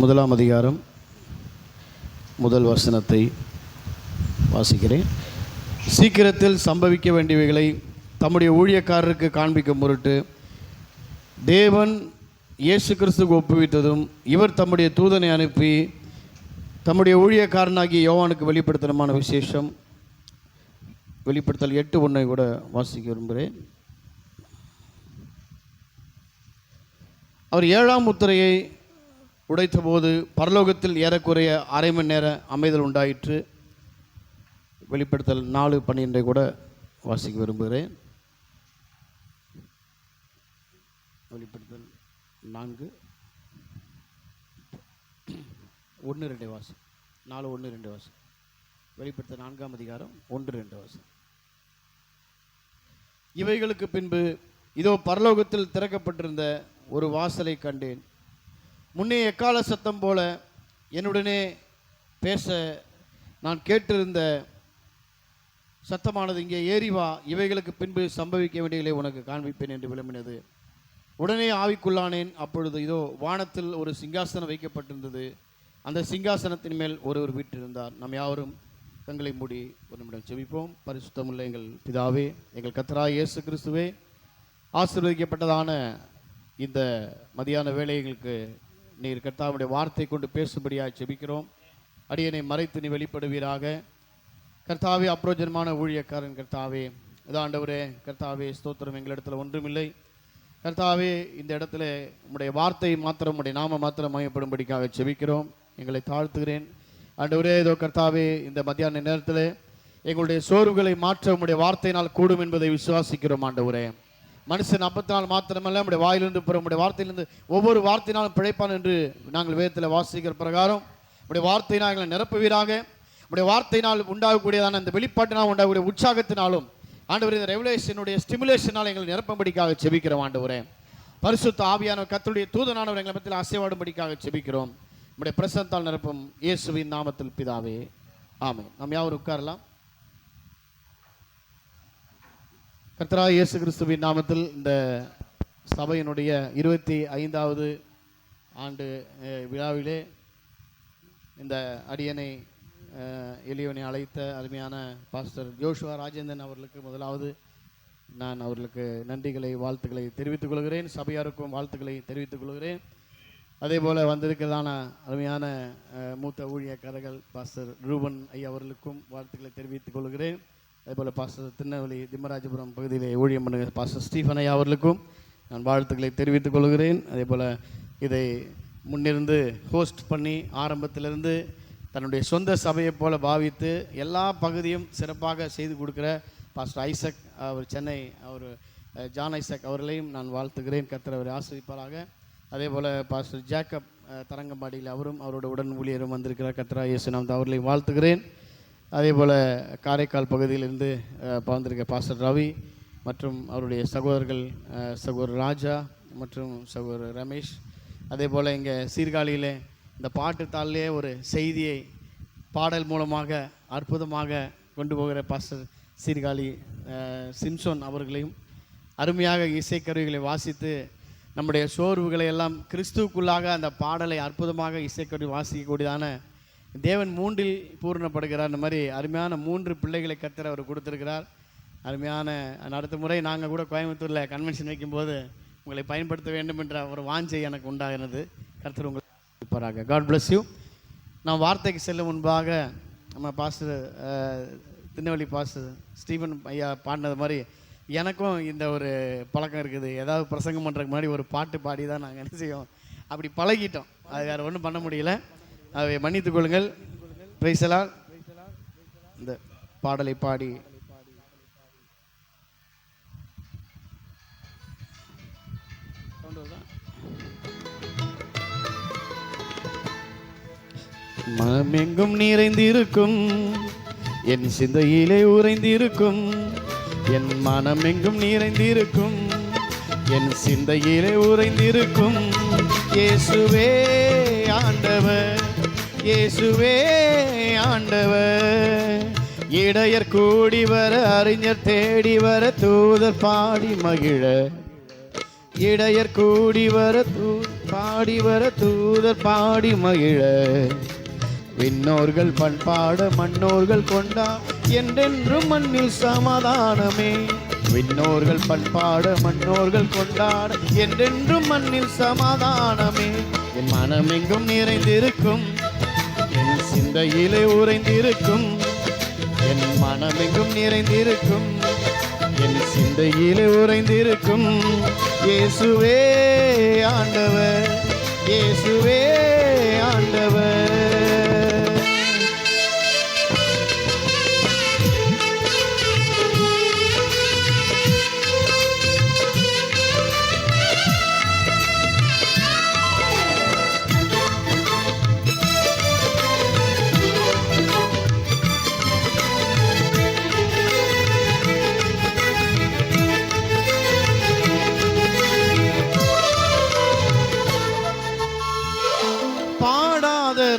முதலாம் அதிகாரம் முதல் வசனத்தை வாசிக்கிறேன். சீக்கிரத்தில் சம்பவிக்க வேண்டியவைகளை தம்முடைய ஊழியக்காரருக்கு காண்பிக்கும் பொருட்டு தேவன் இயேசு கிறிஸ்துவுக்கு ஒப்புவித்ததும் இவர் தம்முடைய தூதனை அனுப்பி தம்முடைய ஊழியக்காரனாகிய யோவானுக்கு வெளிப்படுத்தலுமான விசேஷம். வெளிப்படுத்தல் 8:1 கூட வாசிக்க விரும்புகிறேன். அவர் 7ஆம் முத்திரையை உடைத்தபோது பரலோகத்தில் ஏறக்குறைய அரை மணி நேர அமைதல் உண்டாயிற்று. வெளிப்படுத்தல் 4:12 கூட வாசிக்க விரும்புகிறேன். வெளிப்படுத்தல் 4:1-2 வாசி. 4:1-2 வாசி. வெளிப்படுத்தல் 4ஆம் அதிகாரம் 1-2 வாசி. இவைகளுக்கு பின்பு இதோ பரலோகத்தில் திறக்கப்பட்டிருந்த ஒரு வாசலை கண்டேன். முன்னே எக்கால சத்தம் போல என்னுடனே பேச நான் கேட்டிருந்த சத்தமானது, இங்கே ஏறி வா, இவைகளுக்கு பின்பு சம்பவிக்க வேண்டியதை உனக்கு காண்பிப்பேன் என்று விளம்பினது. உடனே ஆவிக்குள்ளானேன். அப்பொழுது இதோ வானத்தில் ஒரு சிங்காசனம் வைக்கப்பட்டிருந்தது. அந்த சிங்காசனத்தின் மேல் ஒருவர் வீற்றிருந்தார். நாம் யாவரும் கண்களை மூடி ஒரு நிமிடம் ஜெபிப்போம். பரிசுத்தமுள்ள எங்கள் பிதாவே, எங்கள் கர்த்தராகிய இயேசு கிறிஸ்துவே, ஆசீர்வதிக்கப்பட்டதான இந்த மதியான வேளைகளுக்கு நீர் கர்த்தாவுடைய வார்த்தை கொண்டு பேசும்படியாக ஜெபிக்கிறோம். அடியனை மறைத்து நீ வெளிப்படுவீராக. கர்த்தாவே, அப்ரோஜனமான ஊழியக்காரன் கர்த்தாவே, இதாண்டவரே கர்த்தாவே, ஸ்தோத்திரம். எங்களிடத்தில் ஒன்றுமில்லை கர்த்தாவே. இந்த இடத்துல உம்முடைய வார்த்தை மாத்திரம், உம்முடைய நாம மாத்திரம் மையப்படும்படிக்காக ஜெபிக்கிறோம். எங்களை தாழ்த்துகிறேன் ஆண்டவரே. இதோ கர்த்தாவே, இந்த மத்தியான நேரத்தில் எங்களுடைய சோர்வுகளை மாற்ற உம்முடைய வார்த்தையினால் கூடும் என்பதை விசுவாசிக்கிறோம் ஆண்டவரே. மனுஷன் அப்பத்தினால் மாத்திரமல்ல, நம்முடைய வாயிலிருந்து புற நம்முடைய வார்த்தையிலிருந்து ஒவ்வொரு வார்த்தையினாலும் பிழைப்பான் என்று நாங்கள் வேதத்தில் வாசிக்கிற பிரகாரம் நம்முடைய வார்த்தையினால் எங்களை நிரப்புவீராக. நம்முடைய வார்த்தையினால் உண்டாகக்கூடியதான அந்த வெளிப்பாட்டினால் உண்டாகக்கூடிய உற்சாகத்தினாலும் ஆண்டவரே, இந்த ரெவலேஷனுடைய ஸ்டிமுலேஷனால் எங்களை நிரப்பும்படிக்காக செபிக்கிறோம் ஆண்டவரே. பரிசுத்த ஆவியானவர் கர்த்தருடைய தூதனானவர் எங்களை மத்தியில் ஆசீர்வாடும்படிக்காக செபிக்கிறோம். நம்முடைய பிரசன்னத்தால் நிரப்பும் இயேசுவின் நாமத்தில் பிதாவே, ஆமென். நாம் யாவரும் உட்காரலாம். கர்த்தராகிய இயேசு கிறிஸ்துவின் நாமத்தில் இந்த சபையினுடைய 25வது ஆண்டு விழாவிலே இந்த அடியனை எளியவனை அழைத்த அருமையான பாஸ்டர் ஜோஷுவா ராஜேந்திரன் அவர்களுக்கு முதலாவது நான் அவர்களுக்கு நன்றிகளை வாழ்த்துக்களை தெரிவித்துக் கொள்கிறேன். சபையாருக்கும் வாழ்த்துக்களை தெரிவித்துக் கொள்கிறேன். அதே போல் வந்திருக்கிறதான அருமையான மூத்த ஊழியக்காரர்கள் பாஸ்டர் ரூபன் ஐயா அவர்களுக்கும் வாழ்த்துக்களை தெரிவித்துக் கொள்கிறேன். அதேபோல் பாஸ்டர் திருநெல்வேலி திம்மராஜபுரம் பகுதியிலே ஊழியம் பண்ணுகிற பாஸ்டர் ஸ்டீஃபன் ஐயா அவர்களுக்கும் நான் வாழ்த்துக்களை தெரிவித்துக் கொள்கிறேன். அதே போல் இதை முன்னிருந்து ஹோஸ்ட் பண்ணி ஆரம்பத்திலிருந்து தன்னுடைய சொந்த சபையை போல் பாவித்து எல்லா பகுதியும் சிறப்பாக செய்து கொடுக்குற பாஸ்டர் ஐசக் அவர் சென்னை, அவர் ஜான் ஐசக் அவர்களையும் நான் வாழ்த்துகிறேன். கர்த்தர் அவரை ஆசீர்வதிப்பாராக. அதே போல் பாஸ்டர் ஜேக்கப் தரங்கம்பாடியில் அவரும் அவரோட உடன் ஊழியரும் வந்திருக்கிறார். கர்த்தராகிய இயேசு நாமத்தில் அவர்களையும் வாழ்த்துகிறேன். அதே போல் காரைக்கால் பகுதியிலிருந்து வந்திருக்க பாஸ்டர் ரவி மற்றும் அவருடைய சகோதரர்கள் சகோதரர் ராஜா மற்றும் சகோதரர் ரமேஷ். அதே போல் இங்கே சீர்காழியில் இந்த பாட்டுத்தாளிலே ஒரு செய்தியை பாடல் மூலமாக அற்புதமாக கொண்டு போகிற பாஸ்டர் சீர்காழி சிம்சோன் அவர்களையும் அருமையாக இசைக்கருவிகளை வாசித்து நம்முடைய சோர்வுகளை எல்லாம் கிறிஸ்துவுக்குள்ளாக அந்த பாடலை அற்புதமாக இசைக்கருவி வாசிக்கக்கூடியதான தேவன் 3இல் பூரணப்படுகிறார். இந்த மாதிரி அருமையான 3 பிள்ளைகளை கர்த்தர் அவர் கொடுத்துருக்கிறார். அருமையான அடுத்த முறை நாங்கள் கூட கோயம்புத்தூரில் கன்வென்ஷன் வைக்கும்போது உங்களை பயன்படுத்த வேண்டும் என்ற ஒரு வாஞ்சை எனக்கு உண்டாகிறது. கர்த்தர் உங்களை இருப்பாராக. God bless you. நான் வார்த்தைக்கு செல்லும் முன்பாக நம்ம பாஸ்டர் திருநெல்வேலி பாஸ்டர் ஸ்டீஃபன் ஐயா பாடினது மாதிரி எனக்கும் இந்த ஒரு பழக்கம் இருக்குது. ஏதாவது பிரசங்கம் பண்ணுறதுக்கு முன்னாடி ஒரு பாட்டு பாடி தான் நாங்கள் என்ன செய்வோம், அப்படி பழகிட்டோம். அது வேறு ஒன்றும் பண்ண முடியல. அதை மன்னித்துக் கொள்ளுங்கள். Price the Lord. இந்த பாடலை பாடி மனமெங்கும் நிறைந்திருக்கும், என் சிந்தையிலே உறைந்திருக்கும், என் மனமெங்கும் நிறைந்திருக்கும், என் சிந்தையிலே உறைந்திருக்கும் இயேசுவே ஆண்டவர், இயேசுவே ஆண்டவர். இடையர் கூடி வர, அறிஞர் தேடி வர, தூதர் பாடி மகிழ, இடையர் கூடி வர, பாடி வர தூதர் பாடி மகிழ விண்ணோர்கள் பண்பாட மன்னோர்கள் கொண்டா என்றென்றும் மண்ணில் சமாதானமே. விண்ணோர்கள் பண்பாட மன்னோர்கள் கொண்டாட என்றென்றும் மண்ணில் சமாதானமே. என் மனமெங்கும் நிறைந்திருக்கும், என் சிந்தையிலே உறைந்திருக்கும். என் மனமெங்கும் நிறைந்திருக்கும், என் சிந்தையிலே உறைந்திருக்கும். இயேசுவே ஆண்டவர், இயேசுவே ஆண்டவர்.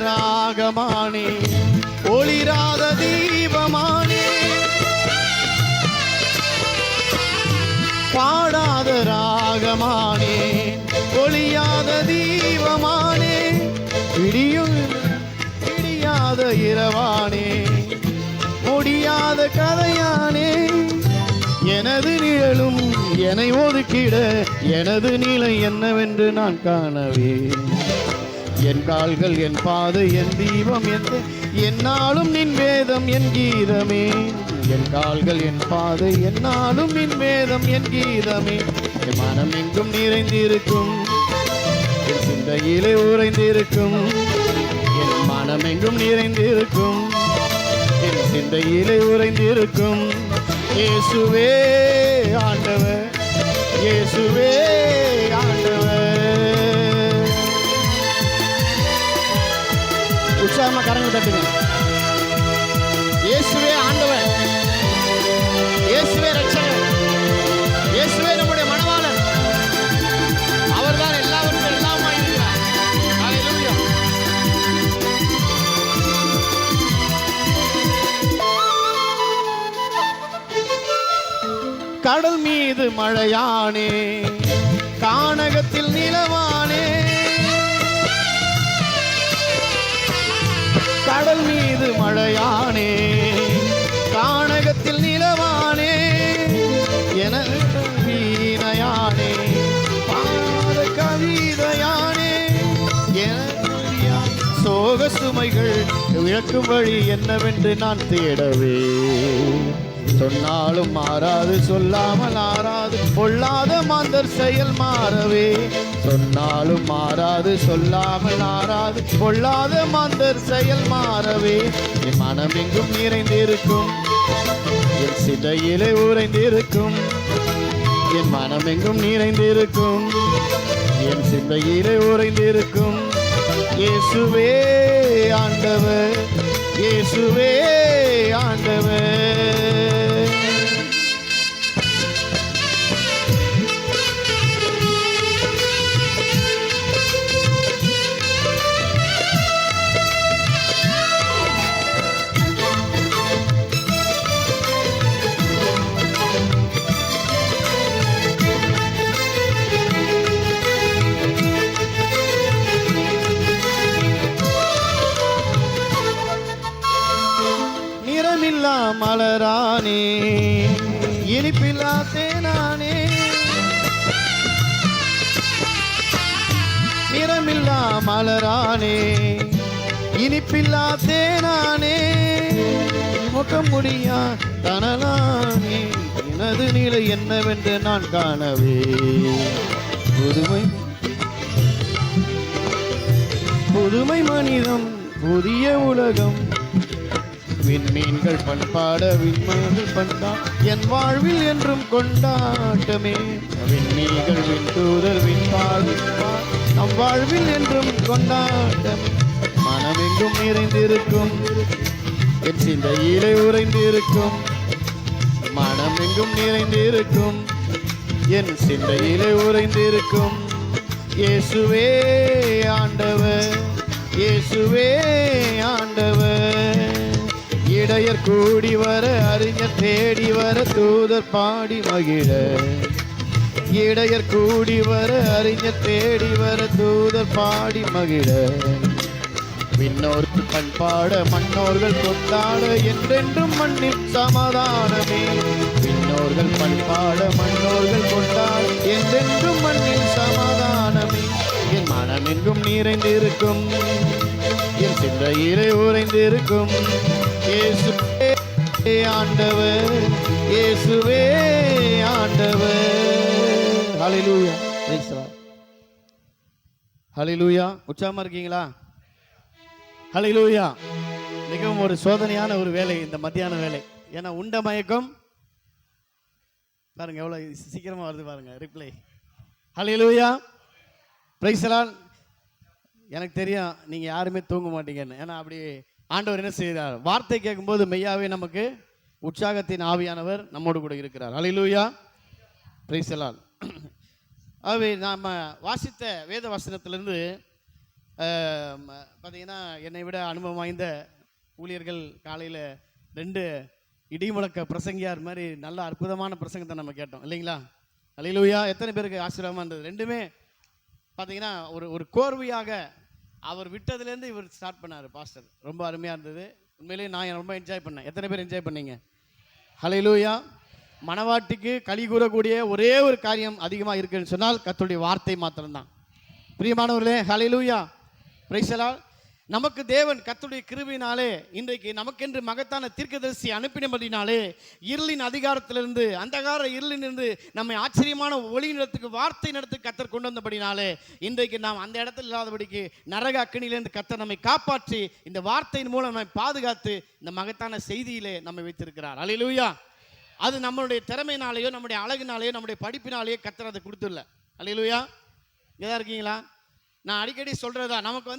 ராகமானே ஒளிராத தீபமானே, பாடாத ராகமானே ஒளியாத தீபமானே, விடியும் விடியாத இரவானே முடியாத கதையானே. எனது நிழலும் என்னை ஒதுக்கிட எனது நிலை என்னவென்று நான் காணவே. என் கால்கள் என் பாதை என் தீபம் என்னாலும் நின் வேதம் என் கீதமே. என் கால்கள் என் பாதை என்னாலும் நின் வேதம் என் கீதமே. என் மனம் எங்கும் நிறைந்திருக்கும், என் சிந்தையிலே உறைந்திருக்கும். என் மனம் எங்கும் நிறைந்திருக்கும், என் சிந்தையிலே உறைந்திருக்கும். இயேசுவே ஆண்டவர், இயேசுவே ஆண்டவர். உற்சாகமா கரங்களை தட்டுங்க. இயேசுவே ஆண்டவர், இயேசுவே ரட்சகர், இயேசுவே நம்முடைய மணவாளன். அவர்தான் எல்லாவற்றையும் எல்லாமாய் இருக்கிறார். ஹல்லேலூயா. கடல் மீது மழையானே கானகத்தில் நிலவானே, கடல் மீது மழையானே கானகத்தில் நிலவானே, என வீணையானே பாத கவிதையானே. சோக சுமைகள் விளக்கும் வழி என்னவென்று நான் தேடவே. சொன்னாலும் மாறாது, சொல்லாமல் ஆறாது, பொல்லாத மாந்தர் செயல் மாறவே. சொன்னாலும் மாறாது, சொல்லாமல் ஆறாது, பொல்லாத மாந்தர் செயல் மாறவே. என் மனம் எங்கும் நிறைந்திருக்கும், என் சிந்தையிலே உறைந்திருக்கும். என் மனம் எங்கும் நிறைந்திருக்கும், என் சிந்தையிலே உறைந்திருக்கும். இயேசுவே ஆண்டவர், இயேசுவே ஆண்டவர். மலரானே இனிப்பில்லா தேனானே, நிறமில்லா மலரானே இனிப்பில்லா தேனானே, முகம் முடியா தனலானே. எனது நிலை என்னவென்று நான் காணவே. புதுமை புதுமை மனிதம் புதிய உலகம், விண்மீன்கள் பண்பாட விண்மீன்கள் பண்டா என் வாழ்வில் என்றும் கொண்டாட்டமே. விண்மீன்கள் விண்தூதர் விண்பாடு நம் வாழ்வில் என்றும் கொண்டாட்டம். மனமெங்கும் நிறைந்திருக்கும், என் சிந்தையிலே உறைந்திருக்கும். மனமெங்கும் நிறைந்திருக்கும், என் சிந்தையிலே உறைந்திருக்கும். இயேசுவே ஆண்டவர், இயேசுவே ஆண்டவர். இடையர் கூடி வர அறிஞர் தேடி வர தூதர் பாடி மகிழ இடையர் கூடி வர, அறிஞர் தேடி வர, தூதர் பாடி மகிழ, விண்ணோர்கள் பண்பாட, மன்னோர்கள் கொண்டாட, என்றென்றும் மண்ணில் சமாதானமே. விண்ணோர்கள் பண்பாட, மன்னோர்கள் கொண்டாட, என்றென்றும் மண்ணில் சமாதானமே. என் மனம் எங்கும் நிறைந்திருக்கும், என் சிந்தையிலே உறைந்திருக்கும். இயேசுவே ஆண்டவர், இயேசுவே ஆண்டவர். ஹல்லேலூயா, பிரைஸ் தி லார்ட். ஹல்லேலூயா. உற்சாகமா இருக்கீங்களா? ஹல்லேலூயா. மிகவும் ஒரு சோதனையான ஒரு வேலை இந்த மத்தியான வேலை. ஏன்னா உண்ட மயக்கம் பாருங்க எவ்வளோ சீக்கிரமா வருது பாருங்க reply. Hallelujah, praise the Lord. எனக்கு தெரியும் நீங்கள் யாருமே தூங்க மாட்டீங்கன்னு. ஏன்னா அப்படி ஆண்டவர் என்ன செய்கிறார், வார்த்தை கேட்கும்போது மெய்யாவே நமக்கு உற்சாகத்தின் ஆவியானவர் நம்மோடு கூட இருக்கிறார். ஹல்லேலூயா, பிரைஸ் தி லார்ட். ஆகவே நாம் வாசித்த வேத வசனத்திலிருந்து பார்த்தீங்கன்னா என்னை விட அனுபவம் வாய்ந்த ஊழியர்கள் காலையில் 2 இடிமுழக்க பிரசங்கியார் மாதிரி நல்ல அற்புதமான பிரசங்கத்தை நம்ம கேட்டோம் இல்லைங்களா? ஹல்லேலூயா. எத்தனை பேருக்கு ஆசீர்வாதமாக இருந்தது? 2மே பார்த்தீங்கன்னா ஒரு கோர்வையாக அவர் விட்டதுலேருந்து இவர் ஸ்டார்ட் பண்ணார் பாஸ்டர். ரொம்ப அருமையாக இருந்தது. உண்மையிலேயே நான் ரொம்ப என்ஜாய் பண்ணேன். எத்தனை பேர் என்ஜாய் பண்ணீங்க? ஹல்லேலூயா. மனவாட்டிக்கு களி கூறக்கூடிய ஒரே ஒரு காரியம் அதிகமாக இருக்குன்னு சொன்னால் கர்த்தருடைய வார்த்தை மாத்திரம்தான். பிரியமானவர்களே, ஹல்லேலூயா, பிரைஸ் தி லார்ட். நமக்கு தேவன் கர்த்தருடைய கிருபையினாலே இன்றைக்கு நமக்கென்று மகத்தான தீர்க்கதரிசி அனுப்பினபடினாலே இருளின் அதிகாரத்திலிருந்து, அந்தகார இருளிலிருந்து நம்மை ஆச்சரியமான ஒளி நிலத்துக்கு, வார்த்தை நிலத்துக்கு கர்த்தர் கொண்டு வந்தபடினாலே இன்றைக்கு நாம் அந்த இடத்துல இல்லாதபடிக்கு நரக அக்கினியிலிருந்து கர்த்தர் நம்மை காப்பாற்றி இந்த வார்த்தையின் மூலம் நம்மை பாதுகாத்து இந்த மகத்தான செய்தியிலே நம்மை வைத்திருக்கிறார். ஹல்லேலூயா. அது நம்மளுடைய திறமையினாலேயோ, நம்முடைய அழகினாலேயோ, நம்முடைய படிப்பினாலேயோ கர்த்தர் அதை கொடுத்துடல. ஹல்லேலூயா. இங்கே இருக்கீங்களா? நான் அடிக்கடி சொல்கிறதா, நமக்கு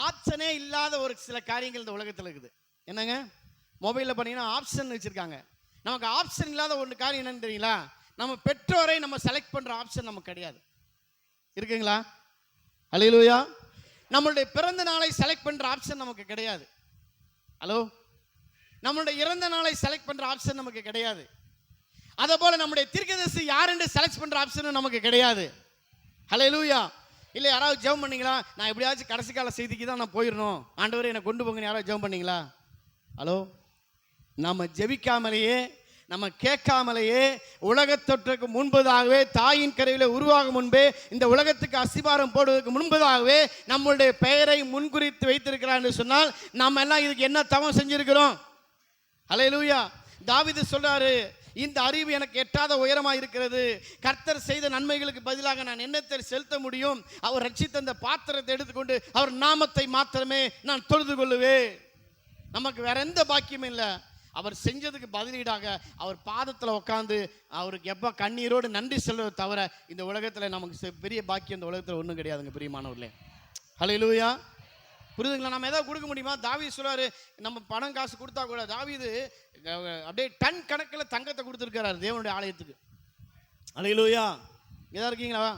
ஆப்ஷனே இல்லாத ஒரு சில காரியங்கள் இந்த உலகத்தில் இருக்குது. என்னங்க, மொபைலில் பார்த்தீங்கன்னா ஆப்ஷன் வச்சுருக்காங்க. நமக்கு ஆப்ஷன் இல்லாத ஒன்று காரியம் என்னன்னு தெரியுங்களா? நம்ம பெற்றோரை நம்ம செலக்ட் பண்ணுற ஆப்ஷன் நமக்கு கிடையாது. இருக்குங்களா? ஹல்லேலூயா. நம்மளுடைய பிறந்த நாளை செலக்ட் பண்ணுற ஆப்ஷன் நமக்கு கிடையாது. ஹலோ. நம்மளுடைய இறந்த நாளை செலக்ட் பண்ணுற ஆப்ஷன் நமக்கு கிடையாது. அதே போல் நம்முடைய தீர்க்கதரிசி யாருன்னு செலக்ட் பண்ணுற ஆப்ஷனும் நமக்கு கிடையாது. ஹல்லேலூயா. இல்லை யாராவது ஜெபம் பண்ணீங்களா? நான் எப்படியாச்சும் கடைசி கால செய்திக்கு தான் நான் போயிடணும், ஆண்டவரே என்னை கொண்டு போங்கன்னு யாராவது ஜெபம் பண்ணீங்களா? ஹலோ. நம்ம ஜெபிக்காமலேயே, நம்ம கேட்காமலேயே, உலகத்தொற்றுக்கு முன்பதாகவே, தாயின் கருவிலே உருவாகும் முன்பே, இந்த உலகத்துக்கு அஸ்திபாரம் போடுவதற்கு முன்பதாகவே நம்மளுடைய பெயரை முன்குறித்து வைத்திருக்கிறார் என்று சொன்னால் நம்ம எல்லாம் இதுக்கு என்ன தவம் செஞ்சிருக்கிறோம்? ஹல்லேலூயா. தாவீது சொல்றாரு, இந்த அறிவு எனக்கு எட்டாத உயரமாக இருக்கிறது. கர்த்தர் செய்த நன்மைகளுக்கு பதிலாக நான் என்னத்தை செலுத்த முடியும்? அவர் ரட்சித்த அந்த பாத்திரத்தை எடுத்துக்கொண்டு அவர் நாமத்தை மாத்திரமே நான் தொழுது கொள்ளுவேன். நமக்கு வேற எந்த பாக்கியமும் இல்லை. அவர் செஞ்சதுக்கு பதிலீடாக அவர் பாதத்தில் உட்காந்து அவருக்கு எப்போ கண்ணீரோடு நன்றி சொல்வதை தவிர இந்த உலகத்தில் நமக்கு பெரிய பாக்கியம் இந்த உலகத்தில் ஒன்றும் கிடையாதுங்க பிரியமானவர்களே. ஹல்லேலூயா. புரியுதுங்களா? நம்ம ஏதாவது கொடுக்க முடியுமா? தாவீது சொல்றாரு, நம்ம பணம் காசு கொடுத்தா கூட தாவீது அப்படியே டன் கணக்கில் தங்கத்தை கொடுத்துருக்கிறாரு தேவனுடைய ஆலயத்துக்கு. ஹல்லேலூயா. ஏதா இருக்கீங்களா?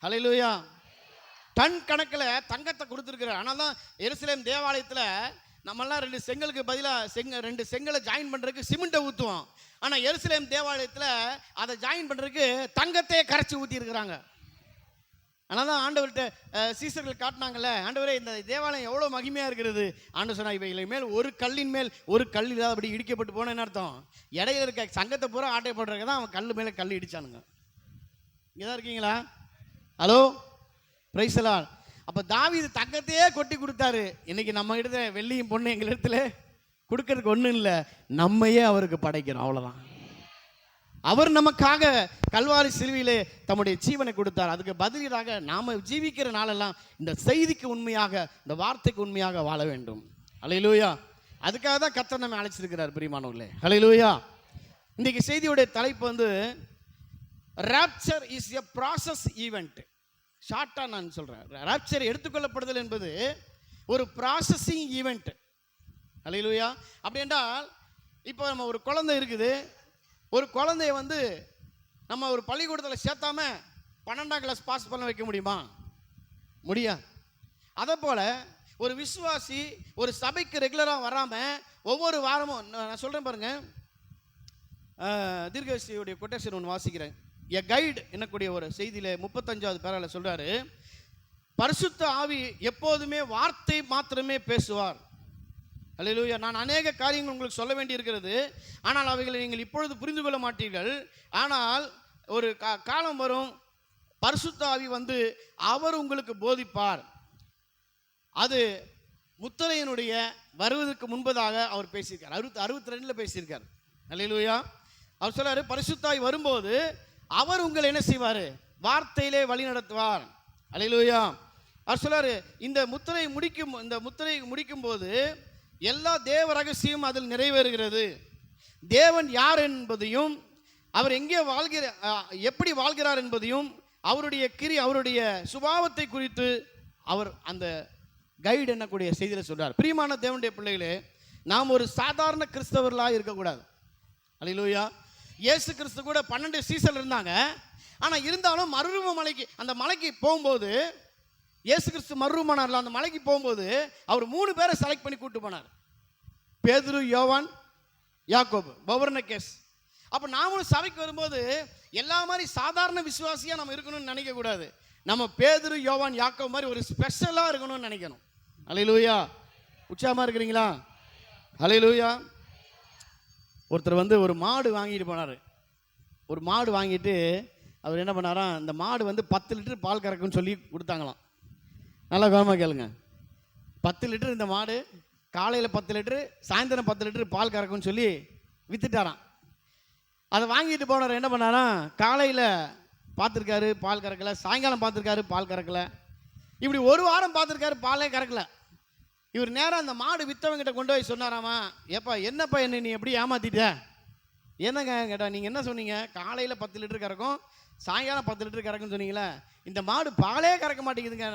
ஹல்லேலூயா. டன் கணக்கில் தங்கத்தை கொடுத்துருக்கிறார். ஆனால் தான் எருசலேம் தேவாலயத்தில் நம்மெல்லாம் 2 செங்கலுக்கு பதிலாக 2 செங்கலை ஜாயின் பண்ணுறதுக்கு சிமெண்ட்டை ஊற்றுவோம். ஆனால் எருசலேம் தேவாலயத்தில் அதை ஜாயின் பண்ணுறதுக்கு தங்கத்தையே கரைச்சி ஊற்றி இருக்கிறாங்க. ஆனால் தான் ஆண்டவர்கிட்ட சீசர்கள் காட்டினாங்கல்ல, ஆண்டவரே இந்த தேவாலயம் எவ்வளோ மகிமையாக இருக்கிறது. ஆண்டவர் சொன்னா, இவைகளை மேல் ஒரு கல்லின் மேல் ஒரு கல் இல்லாதபடி இடிக்கப்பட்டு போனேன்னு அர்த்தம். இடையில இருக்க சங்கத்தை பூரா ஆட்டை போடுறதுக்கு தான் அவன் கல் மேலே கல் இடிச்சானுங்க. இங்கே தான் இருக்கீங்களா? Hello, praise the Lord. அப்போ தாவீது தங்கத்தையே கொட்டி கொடுத்தாரு. இன்னைக்கு நம்ம இடத்துல வெள்ளியும் பொண்ணு எங்கள் இடத்துல கொடுக்கறதுக்கு ஒன்றும் இல்லை, நம்மையே அவருக்கு படைக்கிறோம், அவ்வளோதான். அவர் நமக்காக கல்வாரி சிலுவையிலே தம்முடைய ஜீவனை கொடுத்தார். அதுக்கு பதிலீடாக நாம் ஜீவிக்கிற நாளெல்லாம் இந்த செய்திக்கு உண்மையாக, இந்த வார்த்தைக்கு உண்மையாக வாழ வேண்டும். ஹல்லேலூயா. அதுக்காக தான் கர்த்தர் நம்மை அழைச்சிருக்கிறார் பிரியமானவர்களே. ஹல்லேலூயா. இன்றைக்கு செய்தியுடைய தலைப்பு rapture is a process event. ஷார்ட்டாக நான் சொல்கிறேன், ராப்சர் எடுத்துக்கொள்ளப்படுதல் என்பது ஒரு ப்ராசஸிங் ஈவெண்ட். ஹல்லேலூயா. அப்படி என்றால் இப்போ நம்ம ஒரு குழந்தை இருக்குது, ஒரு குழந்தைய நம்ம ஒரு பள்ளிக்கூடத்தில் சேர்த்தாம 12ஆம் கிளாஸ் பாஸ் பண்ண வைக்க முடியுமா? முடியாது. அதே போல் ஒரு விசுவாசி ஒரு சபைக்கு ரெகுலராக வராமல் ஒவ்வொரு வாரமும், நான் சொல்கிறேன் பாருங்க, தீர்க்கதரிசியுடைய கொட்டேஷன் ஒன்று வாசிக்கிறேன். எ கைடு என்னக்கூடிய ஒரு செய்தியில 35வது பேரால சொல்றாரு, பரிசுத்த ஆவி எப்போதுமே வார்த்தை மாத்திரமே பேசுவார். அல்லேலூயா. நான் அநேக காரியங்கள் உங்களுக்கு சொல்ல வேண்டி இருக்கிறது, ஆனால் அவைகளை நீங்கள் இப்பொழுது புரிந்து கொள்ள மாட்டீர்கள். ஆனால் ஒரு காலம் வரும், பரிசுத்த ஆவி வந்து அவர் உங்களுக்கு போதிப்பார். அது முத்திரையினுடைய வருவதற்கு முன்பதாக அவர் பேசியிருக்கார். 62 பேசியிருக்கார். அல்லேலூயா. அவர் சொல்றாரு, பரிசுத்த ஆவி வரும்போது அவர் உங்களை என்ன செய்வார்? வார்த்தையிலே வழி நடத்துவார். அல்லேலூயா. அவர் சொல்றாரு, இந்த முத்திரை முடிக்கும் போது எல்லா தேவ ரகசியம் அதில் நிறைவேறுகிறது. தேவன் யார் என்பதையும், அவர் எங்கே எப்படி வாழ்கிறார் என்பதையும், அவருடைய சுபாவத்தை குறித்து அவர் அந்த கைடு என்னக்கூடிய செய்தியில் சொல்றார். பிரியமான தேவனுடைய பிள்ளைகளே, நாம் ஒரு சாதாரண கிறிஸ்தவர்களாக இருக்கக்கூடாது. அல்லேலூயா. இயேசு கிறிஸ்து கூட 12 சீசல் இருந்தாங்க. ஆனால் இருந்தாலும் மறுரூப மலைக்கு, அந்த மலைக்கு போகும்போது, இயேசு கிறிஸ்து மறுரூபமானார்ல, அந்த மலைக்கு போகும்போது அவர் 3 பேரை செலக்ட் பண்ணி கூட்டு போனார். பேதுரு, யோவான், யாக்கோபு, பவர்னகேஸ். அப்போ நாமளும் சபைக்கு வரும்போது எல்லா மாதிரி சாதாரண விசுவாசியாக நம்ம இருக்கணும்னு நினைக்கக்கூடாது. நம்ம பேதுரு, யோவான், யாக்கோபு மாதிரி ஒரு ஸ்பெஷலாக இருக்கணும்னு நினைக்கணும். அல்லேலூயா. உற்சாகமாக இருக்கிறீங்களா? அல்லேலூயா. ஒருத்தர் வந்து ஒரு மாடு வாங்கிட்டு போனார். ஒரு மாடு வாங்கிட்டு அவர் என்ன பண்ணாராம், இந்த மாடு வந்து 10 லிட்டர் பால் கறக்குன்னு சொல்லி கொடுத்தாங்களாம். நல்லா கவனமாக கேளுங்க. 10 லிட்டர் இந்த மாடு, காலையில் 10 லிட்டரு, சாயந்தரம் 10 லிட்டரு பால் கறக்குன்னு சொல்லி வித்துட்டாராம். அதை வாங்கிட்டு போனவர் என்ன பண்ணாராம், காலையில் பார்த்துருக்காரு பால் கறக்கலை, சாயங்காலம் பார்த்துருக்காரு பால் கறக்கலை, இப்படி ஒரு வாரம் பார்த்துருக்காரு பாலே கறக்கலை. இவர் நேராக அந்த மாடு விற்றவங்கிட்ட கொண்டு போய் சொன்னாராமா, ஏப்பா என்னப்பா என்ன நீ எப்படி ஏமாத்திட்ட? என்னங்க கேட்டா, நீங்கள் என்ன சொன்னீங்க? காலையில் 10 லிட்டர் கறக்கும், சாயங்காலம் 10 லிட்டர் கறக்குன்னு சொன்னீங்களே, இந்த மாடு பாலே கறக்க மாட்டேங்குதுங்க.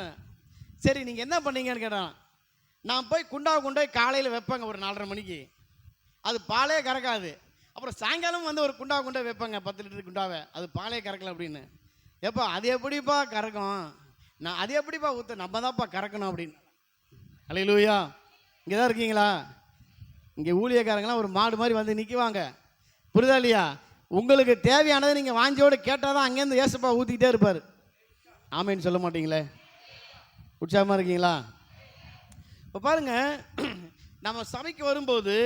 சரி நீங்கள் என்ன பண்ணீங்கன்னு கேட்டான். நான் போய் கொண்டு போய் காலையில் வைப்பேங்க ஒரு 4:30 மணிக்கு, அது பாலே கறக்காது. அப்புறம் சாயங்காலம் வந்து ஒரு கொண்டு வைப்பேங்க 10 லிட்டர் குண்டாவை, அது பாலே கறக்கல அப்படின்னு. ஏப்பா அது எப்படிப்பா கறக்கும்? நான் அது எப்படிப்பா ஊற்ற, நம்ம தான்ப்பா கறக்கணும் அப்படின்னு. அல்லேலூயா. இங்கே தான் இருக்கீங்களா? இங்கே ஊழியக்காரங்களாம் ஒரு மாடு மாதிரி வந்து நிற்குவாங்க. புரியுதா இல்லையா? உங்களுக்கு தேவையானதை நீங்கள் வாஞ்சியோடு கேட்டால் தான் அங்கேருந்து ஏசப்பா ஊற்றிக்கிட்டே இருப்பார். ஆமைன்னு சொல்ல மாட்டீங்களே? உற்சாகமாக இருக்கீங்களா? இப்போ பாருங்க, நம்ம சபைக்கு வரும்போது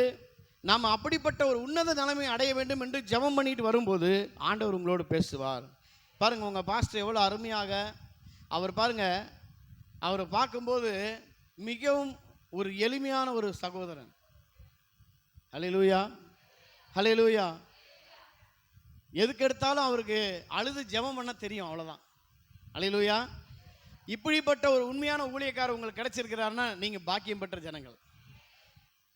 நாம் அப்படிப்பட்ட ஒரு உன்னத நிலைமை அடைய வேண்டும் என்று ஜெபம் பண்ணிட்டு வரும்போது ஆண்டவர் உங்களோடு பேசுவார். பாருங்கள், உங்கள் பாஸ்டர் எவ்வளோ அருமையாக அவர் பாருங்க, அவரை பார்க்கும்போது மிகவும் ஒரு எளிமையான ஒரு சகோதரன். ஹல்லேலூயா, ஹல்லேலூயா. எதுக்கு எடுத்தாலும் அவருக்கு அழுது ஜெபம் பண்ண தெரியும், அவ்வளோதான். ஹல்லேலூயா. இப்படிப்பட்ட ஒரு உண்மையான ஊழியக்காரர் உங்களுக்கு கிடைச்சிருக்கிறாருன்னா நீங்கள் பாக்கியம் பெற்ற ஜனங்கள்.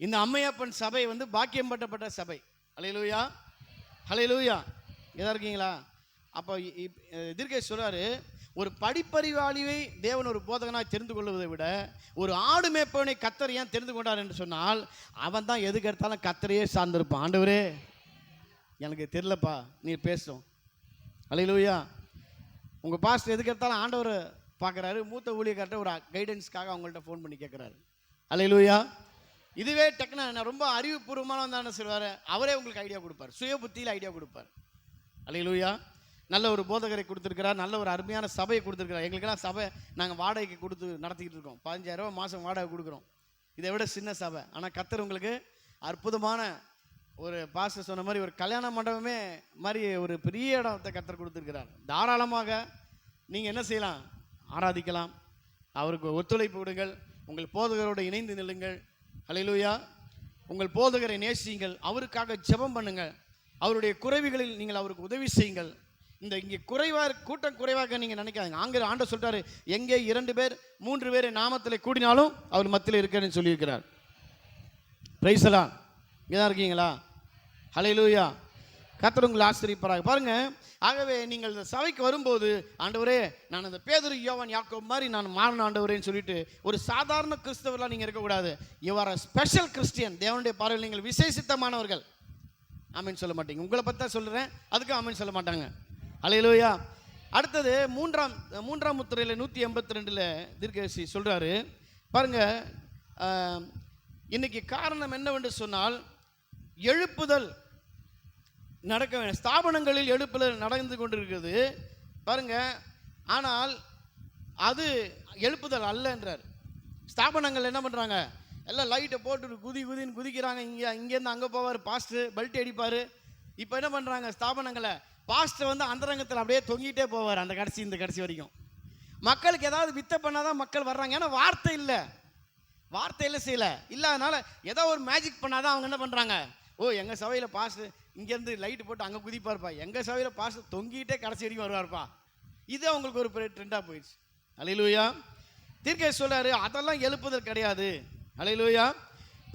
இந்த அம்மையப்பன் சபை வந்து பாக்கியம் பெற்றப்பட்ட சபை. ஹல்லேலூயா, ஹல்லேலூயா. எதா இருக்கீங்களா? அப்போ தீர்க்கதரிசி சொல்றாரு, ஒரு படிப்பறிவாளியை தேவன் ஒரு போதகனாக தெரிந்து கொள்வதை விட ஒரு ஆடு மேய்ப்பவனை கர்த்தர் ஏன் தெரிந்து கொண்டார் என்று சொன்னால், அவன் தான் எதுக்கு எடுத்தாலும் கர்த்தரையே சார்ந்திருப்பான். ஆண்டவரே எனக்கு தெரியலப்பா, நீ பேசும். அல்லேலூயா. உங்கள் பாஸ்டர் எதுக்கு எடுத்தாலும் ஆண்டவர் பார்க்குறாரு. மூத்த ஊழியக்கார்ட்ட ஒரு கைடன்ஸ்க்காக அவங்கள்ட்ட ஃபோன் பண்ணி கேட்குறாரு. அல்லேலூயா. இதுவே நான் ரொம்ப அறிவுபூர்வமான வந்தான்னு சொல்லுவார், அவரே உங்களுக்கு ஐடியா கொடுப்பார், சுய புத்தியில் ஐடியா கொடுப்பார். அல்லேலூயா. நல்ல ஒரு போதகரை கொடுத்துருக்கிறார், நல்ல ஒரு அருமையான சபையை கொடுத்துருக்கிறார். எங்களுக்கெல்லாம் சபை நாங்கள் வாடகைக்கு கொடுத்து நடத்திக்கிட்டு இருக்கோம். 15,000 ரூபா மாதம் வாடகை கொடுக்குறோம். இதை விட சின்ன சபை. ஆனால் கர்த்தர் உங்களுக்கு அற்புதமான ஒரு பாஸ்டர் சொன்ன மாதிரி ஒரு கல்யாண மண்டபமே மாதிரி ஒரு பெரிய இடத்தை கர்த்தர் கொடுத்துருக்கிறார். தாராளமாக நீங்கள் என்ன செய்யலாம்? ஆராதிக்கலாம். அவருக்கு ஒத்துழைப்பு விடுங்கள். உங்கள் போதகரோடு இணைந்து நில்லுங்கள். ஹல்லேலூயா. உங்கள் போதகரை நேசியுங்கள். அவருக்காக ஜெபம் பண்ணுங்கள். அவருடைய குறைவுகளில் நீங்கள் அவருக்கு உதவி செய்யுங்கள். இங்கே கூட்டம் குறைவாக நீங்கள் நினைக்காதீங்க. ஆண்டவர் சொல்லிட்டாரு, எங்கே 2 பேர் 3 பேர் நாமத்தில் கூடினாலும் அவர் மத்தியில் இருக்கிறேன்னு சொல்லியிருக்கிறார். Price the Lord. இங்கே தான் இருக்கீங்களா? ஹல்லேலூயா. கர்த்தர் உங்களை ஆசீர்வதிப்பாராக. பாருங்க, ஆகவே நீங்கள் இந்த சபைக்கு வரும்போது, ஆண்டவரே நான் இந்த பேதுரு, யோவான், யாக்கோபு மாதிரி நான் மாறணும் ஆண்டவரேன்னு சொல்லிட்டு ஒரு சாதாரண கிறிஸ்தவர்களாக நீங்கள் இருக்கக்கூடாது. You are a special Christian. தேவனுடைய பார்வையில் நீங்கள் விசேஷித்தமானவர்கள். ஆமீன் சொல்ல மாட்டீங்க. உங்களை பற்றி தான் சொல்கிறேன், அதுக்கு ஆமீன் சொல்ல மாட்டாங்க. அல்லேலூயா. அடுத்தது மூன்றாம் முத்திரையில் 182 தீர்க்கதரிசி சொல்கிறாரு. பாருங்க, இன்னைக்கு காரணம் என்னவென்று சொன்னால், எழுப்புதல் நடக்க வேண்டும். ஸ்தாபனங்களில் எழுப்புதல் நடந்து கொண்டிருக்கிறது பாருங்க. ஆனால் அது எழுப்புதல் அல்ல என்றார். ஸ்தாபனங்கள் என்ன பண்ணுறாங்க, எல்லாம் லைட்டை போட்டு குதின்னு குதிக்கிறாங்க. இங்கேருந்து அங்கே போவார் பாஸ்டர், பெல்ட் அடிப்பார். இப்போ என்ன பண்ணுறாங்க ஸ்தாபனங்களை, பாஸ்டர் வந்து அந்தரங்கத்தில் அப்படியே தொங்கிட்டே போவார் அந்த கடைசி இந்த கடைசி வரைக்கும். மக்களுக்கு ஏதாவது வித்தை பண்ணாதான் மக்கள் வர்றாங்க. ஏன்னா வார்த்தையில் செய்யலை இல்லாதனால ஏதோ ஒரு மேஜிக் பண்ணாதான் அவங்க என்ன பண்ணுறாங்க, ஓ எங்கள் சபையில் பாஸ்டர் இங்கேருந்து லைட்டு போட்டு அங்கே குதிப்பார்ப்பா, எங்கள் சபையில் பாஸ்டர் தொங்கிட்டே கடைசி வரைக்கும் வருவார்ப்பா. இது அவங்களுக்கு ஒரு பெரிய ட்ரெண்டாக போயிடுச்சு. அல்லேலூயா. தீர்க்கதரிசி சொல்றாரு அதெல்லாம் எழுப்புதல் கிடையாது. அல்லேலூயா.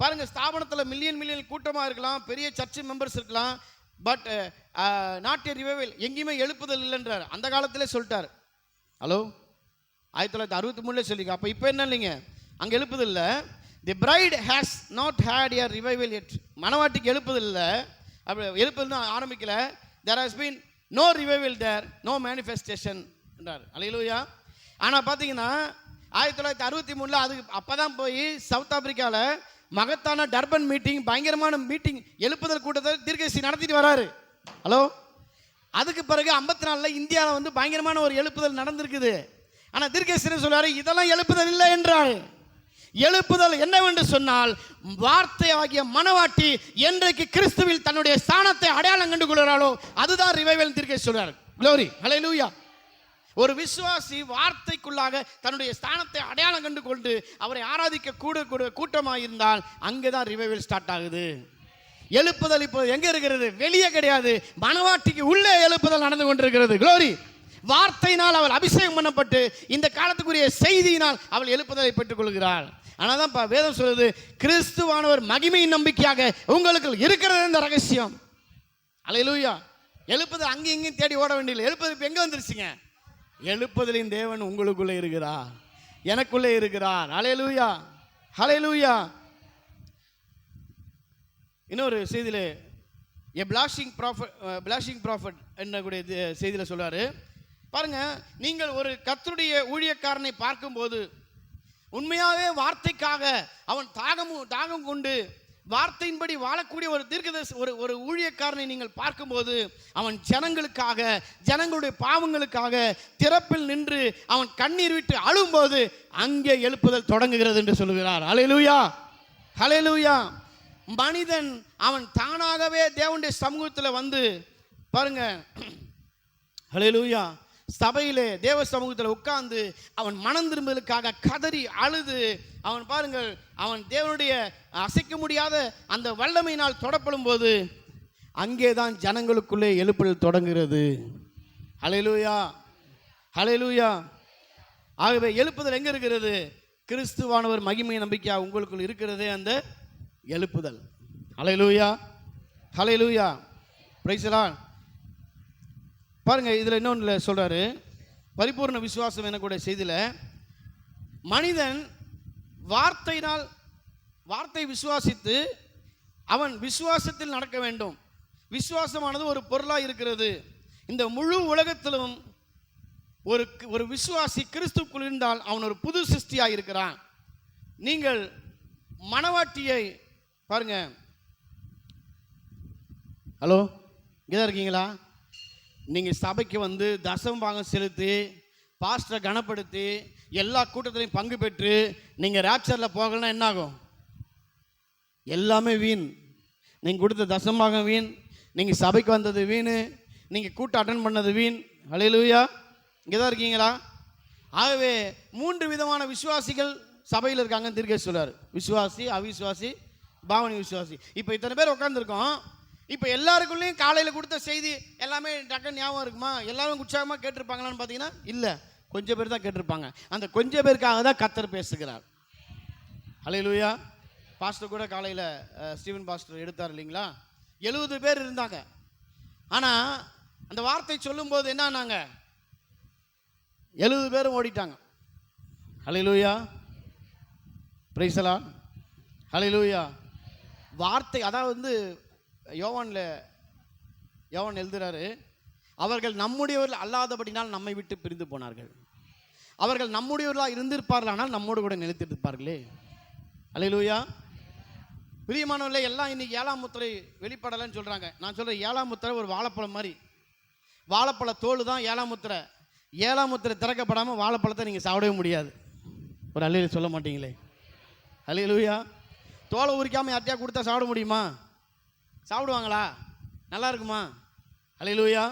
பாருங்க, ஸ்தாபனத்தில் மில்லியன் கூட்டமாக இருக்கலாம், பெரிய சர்ச் மெம்பர்ஸ் இருக்கலாம், பட் நாட் எ ரிவைவல், எங்கேயுமே எழுப்புதல் இல்லைன்றார். அந்த காலத்திலே சொல்லிட்டார். ஹலோ, 1963 சொல்லிங்க. அப்போ இப்போ என்ன இல்லைங்க, அங்கே எழுப்புதல் இல்லை. The bride has not had a revival yet. மணவாட்டிக்கு எழுப்புதல் இல்லை, அப்படி எழுப்புதல்னு ஆரம்பிக்கல. There has been no revival there, no manifestation என்றார். அல்லேலூயா. ஆனால் பார்த்தீங்கன்னா 1963 அதுக்கு அப்போ தான் போய் சவுத் ஆப்பிரிக்காவில் மகத்தான டர்பன் மீட்டிங், பயங்கரமான மீட்டிங், எழுப்புதல் கூட்டத்தை தீர்க்கதரிசி நடத்திட்டு வராரு. ஹலோ, அதுக்கு பிறகு 54 இந்தியாவில் வந்து பயங்கரமான ஒரு எழுப்புதல் நடந்திருக்குது. ஆனால் தீர்க்கதரிசி சொல்றாரு இதெல்லாம் எழுப்புதல் இல்லை என்றார். எழுப்புதல் என்னவென்று சொன்னால், வார்த்தை ஆகிய மணவாட்டி என்றைக்கு கிறிஸ்துவில் தன்னுடைய ஸ்தானத்தை அடையாளம் கண்டு கொள்கிறாளோ அதுதான் ரிவைவல். தீர்க்கதரிசி சொல்றாரு. க்ளோரி, ஹல்லேலூயா. ஒரு விசுவாசி வார்த்தைக்குள்ளாக தன்னுடைய ஸ்தானத்தை அடையாளம் கண்டு கொண்டு அவரை ஆராதிக்க கூட்டமாக இருந்தால் அங்கேதான் ரிவைவல் ஸ்டார்ட் ஆகுது. எழுப்புதல் இப்போ எங்க இருக்கிறது, வெளியே கிடையாது, மணவாட்டிக்கு உள்ளே எழுப்புதல் நடந்து கொண்டிருக்கிறது. க்ளோரி. வார்த்தையினால் அவள் அபிஷேகம் பண்ணப்பட்டு இந்த காலத்துக்குரிய செய்தியினால் அவள் எழுப்புதலை பெற்றுக் கொள்கிறாள். ஆனால் தான் வேதம் சொல்லுது, கிறிஸ்துவானவர் மகிமையின் நம்பிக்கையாக உங்களுக்கு இருக்கிறது இந்த ரகசியம். அல்லேலூயா. எழுப்புதல் அங்கேயும் இங்கேயும் தேடி ஓட வேண்டியதில்லை. எழுப்புதல் இப்போ எங்கே வந்துருச்சுங்க, எழுப்புதலின் தேவன் உங்களுக்குள்ளே இருக்கிறார், எனக்குள்ளே இருக்கிறார். ஹல்லேலூயா, ஹல்லேலூயா. இன்னொரு செய்தியில் எ பிளாஷிங் ப்ராஃபட் என்னக்கூடிய செய்தியில் சொல்றாரு பாருங்க. நீங்கள் ஒரு கர்த்தருடைய ஊழியக்காரனை பார்க்கும்போது உண்மையாகவே வார்த்தைக்காக அவன் தாகம் கொண்டு வார்த்தையின்படி வாழக்கூடிய ஒரு தீர்க்கதரிசி, ஒரு ஊழியக்காரனை நீங்கள் பார்க்கும்போது அவன் ஜனங்களுக்காக, ஜனங்களுடைய பாவங்களுக்காக திறப்பில் நின்று அவன் கண்ணீர் விட்டு அழும்போது அங்கே எழுப்புதல் தொடங்குகிறது என்று சொல்லுகிறார். ஹல்லேலூயா, ஹல்லேலூயா. மனிதன் அவன் தானாகவே தேவனுடைய சமூகத்தில் வந்து பாருங்க, ஹல்லேலூயா, சபையிலே தேவ சமூகத்தில் உட்கார்ந்து அவன் மனம் திரும்பலுக்காக கதறி அழுது அவன் பாருங்கள், அவன் தேவனுடைய அசைக்க முடியாத அந்த வல்லமையினால் தொடப்படும் போது அங்கேதான் ஜனங்களுக்குள்ளே எழுப்புதல் தொடங்குகிறது. ஹல்லேலூயா, ஹல்லேலூயா. ஆகவே எழுப்புதல் எங்க இருக்கிறது, கிறிஸ்துவானவர் மகிமை நம்பிக்கையா உங்களுக்குள் இருக்கிறதே அந்த எழுப்புதல். ஹல்லேலூயா, ஹல்லேலூயா. Praise the Lord. பாருங்க, இதில் இன்னொன்று சொல்றாரு, பரிபூர்ண விசுவாசம் எனக்கூடிய செய்தியில் மனிதன் வார்த்தை விசுவாசித்து அவன் விசுவாசத்தில் நடக்க வேண்டும். விசுவாசமானது ஒரு பொருளாக இருக்கிறது. இந்த முழு உலகத்திலும் ஒரு விசுவாசி கிறிஸ்துக்குள் இருந்தால் அவன் ஒரு புது சிருஷ்டியாக இருக்கிறான். நீங்கள் மணவாட்டியை பாருங்க. ஹலோ, இங்கேதான் இருக்கீங்களா? நீங்கள் சபைக்கு வந்து தசம பாகம் செலுத்தி பாஸ்டரை கனப்படுத்தி எல்லா கூட்டத்திலையும் பங்கு பெற்று நீங்கள் ராப்சரில் போகலன்னா என்ன ஆகும்? எல்லாமே வீண். நீங்கள் கொடுத்த தசம பாகம் வீண், நீங்கள் சபைக்கு வந்தது வீண், நீங்கள் கூட்டம் அட்டன் பண்ணது வீண். ஹல்லேலூயா. இங்கே தான் இருக்கீங்களா? ஆகவே 3 விதமான விசுவாசிகள் சபையில் இருக்காங்கன்னு தீர்க்கதரிசி சொல்றாரு. விசுவாசி, அவிசுவாசி, பாவனி விசுவாசி. இப்போ இத்தனை பேர் உட்காந்துருக்கோம். இப்போ எல்லாருக்குள்ளேயும் காலையில் கொடுத்த செய்தி எல்லாமே டக்குன்னு ஞாபகம் இருக்குமா? எல்லாரும் உற்சாகமாக கேட்டிருப்பாங்களான்னு பார்த்தீங்கன்னா இல்லை, கொஞ்சம் பேர் தான் கேட்டிருப்பாங்க. அந்த கொஞ்சம் பேருக்காக தான் கர்த்தர் பேசுகிறார். ஹல்லேலூயா. பாஸ்டர் கூட காலையில் ஸ்டீவன் பாஸ்டர் எடுத்தார் இல்லைங்களா? 70 பேர் இருந்தாங்க. ஆனால் அந்த வார்த்தை சொல்லும்போது என்னன்னாங்க, 70 பேரும் ஓடிட்டாங்க. ஹல்லேலூயா, பிரைஸ் தி லார்ட், ஹல்லேலூயா. வார்த்தை அதாவது யோவான் எழுதுறாரு, அவர்கள் நம்முடையவர்கள் அல்லாதபடினால் நம்மை விட்டு பிரிந்து போனார்கள். அவர்கள் நம்முடையவர்களாக இருந்திருப்பார்கள், ஆனால் நம்மோடு கூட நிலைத்திருப்பார்களே. அல்லேலூயா. பிரியமானவர்களே, எல்லாம் இன்னைக்கு 7ஆம் முத்திரை வெளிப்படலைன்னு சொல்றாங்க. நான் சொல்றேன், 7ஆம் முத்திரை ஒரு வாழைப்பழம் மாதிரி. வாழைப்பழ தோல் தான் 7ஆம் முத்திரை. 7ஆம் முத்திரை திறக்கப்படாமல் வாழைப்பழத்தை நீங்கள் சாப்பிடவே முடியாது. ஒரு அல்லேலூயா சொல்ல மாட்டீங்களே? அல்லேலூயா. தோலை உரிக்காமல் யார்ட்டையா கொடுத்தா சாப்பிட முடியுமா? சாப்பிடுவாங்களா? நல்லா இருக்குமா? அல்லேலூயா.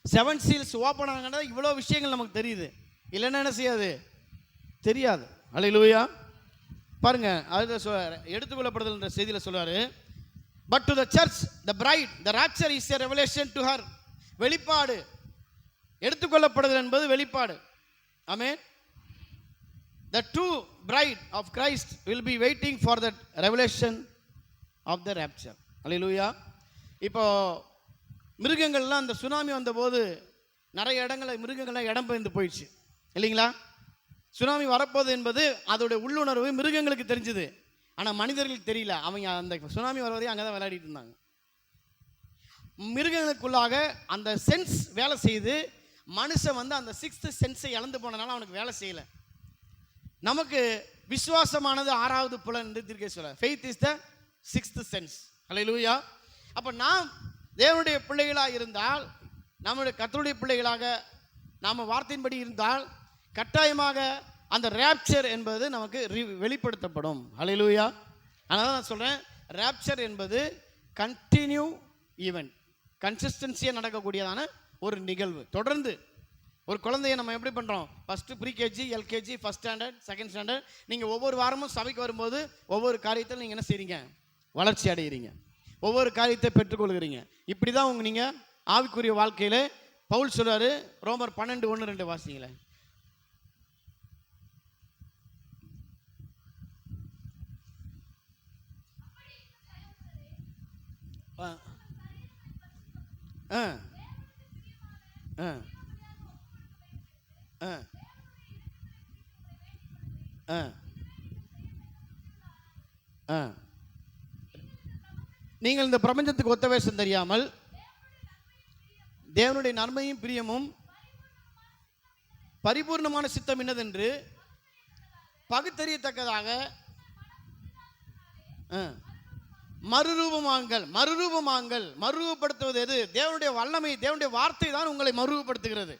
7 சீல்ஸ் ஓப்பன் ஆனது இவ்வளோ விஷயங்கள் நமக்கு தெரியுது. இல்லைன்னா என்ன செய்யாது? தெரியாது. அல்லேலூயா. பாருங்க, அது எடுத்துக்கொள்ளப்படுதல் என்ற செய்தியில் சொல்றாரு, but to the church the bride the rapture is a revelation to her. வெளிப்பாடு. எடுத்துக்கொள்ளப்படுதல் என்பது வெளிப்பாடு. ஆமென். The true bride of Christ will be waiting for that revelation of the rapture. Hallelujah. இப்போ மிருகங்கள்லாம் அந்த சுனாமி வந்தபோது நிறைய இடங்களில் மிருகங்கள்லாம் இடம் பெயர்ந்து போயிடுச்சு இல்லைங்களா? சுனாமி வரப்போகுது என்பது அதோடைய உள்ளுணர்வு மிருகங்களுக்கு தெரிஞ்சுது, ஆனால் மனிதர்களுக்கு தெரியல. அவங்க அந்த சுனாமி வருவதையும் அங்கே தான் விளையாடிட்டு இருந்தாங்க. மிருகங்களுக்குள்ளாக அந்த சென்ஸ் வேலை செய்து மனுஷன் வந்து அந்த 6th சென்ஸை இழந்து போனனால அவனுக்கு வேலை செய்யலை. நமக்கு விசுவாசமானது 6வது புலன் என்று தீர்க்க சொல்ல. Faith is the 6th sense. ஹல்லேலூயா. அப்போ நாம் தேவனுடைய பிள்ளைகளாக இருந்தால், நம்முடைய கர்த்தருடைய பிள்ளைகளாக நாம் வார்த்தையின்படி இருந்தால் கட்டாயமாக அந்த ரேப்சர் என்பது நமக்கு வெளிப்படுத்தப்படும். ஹல்லேலூயா. அதனால நான் சொல்கிறேன், ரேப்சர் என்பது கண்டினியூ ஈவெண்ட், கன்சிஸ்டன்சியாக நடக்கக்கூடியதான ஒரு நிகழ்வு. தொடர்ந்து ஒரு குழந்தைய நம்ம எப்படி பண்ணுறோம்? First pre-KG, LKG, first standard, second standard, நீங்கள் ஒவ்வொரு வாரமும் சபைக்கு வரும்போது ஒவ்வொரு காரியத்தில் நீங்கள் என்ன செய்கிறீங்க? வளர்ச்சி அடைகிறீங்க, ஒவ்வொரு காரியத்தை பெற்றுக்கொள்கிறீங்க. இப்படி தான் நீங்கள் ஆவிக்குரிய வாழ்க்கையில் பவுல் சொல்றாரு. ரோமர் 12:1-2 வாசிங்களேன். நீங்கள் இந்த பிரபஞ்சத்துக்கு ஒத்த வேஷம் தெரியாமல் தேவனுடைய நன்மையும் பிரியமும் பரிபூர்ணமான சித்தம் என்னதென்று பகுத்தறியத்தக்கதாக மறுரூபமாங்கள். மறுரூபப்படுத்துவது எது? தேவனுடைய வல்லமை, தேவனுடைய வார்த்தை தான் உங்களை மறுரூபப்படுத்துகிறது.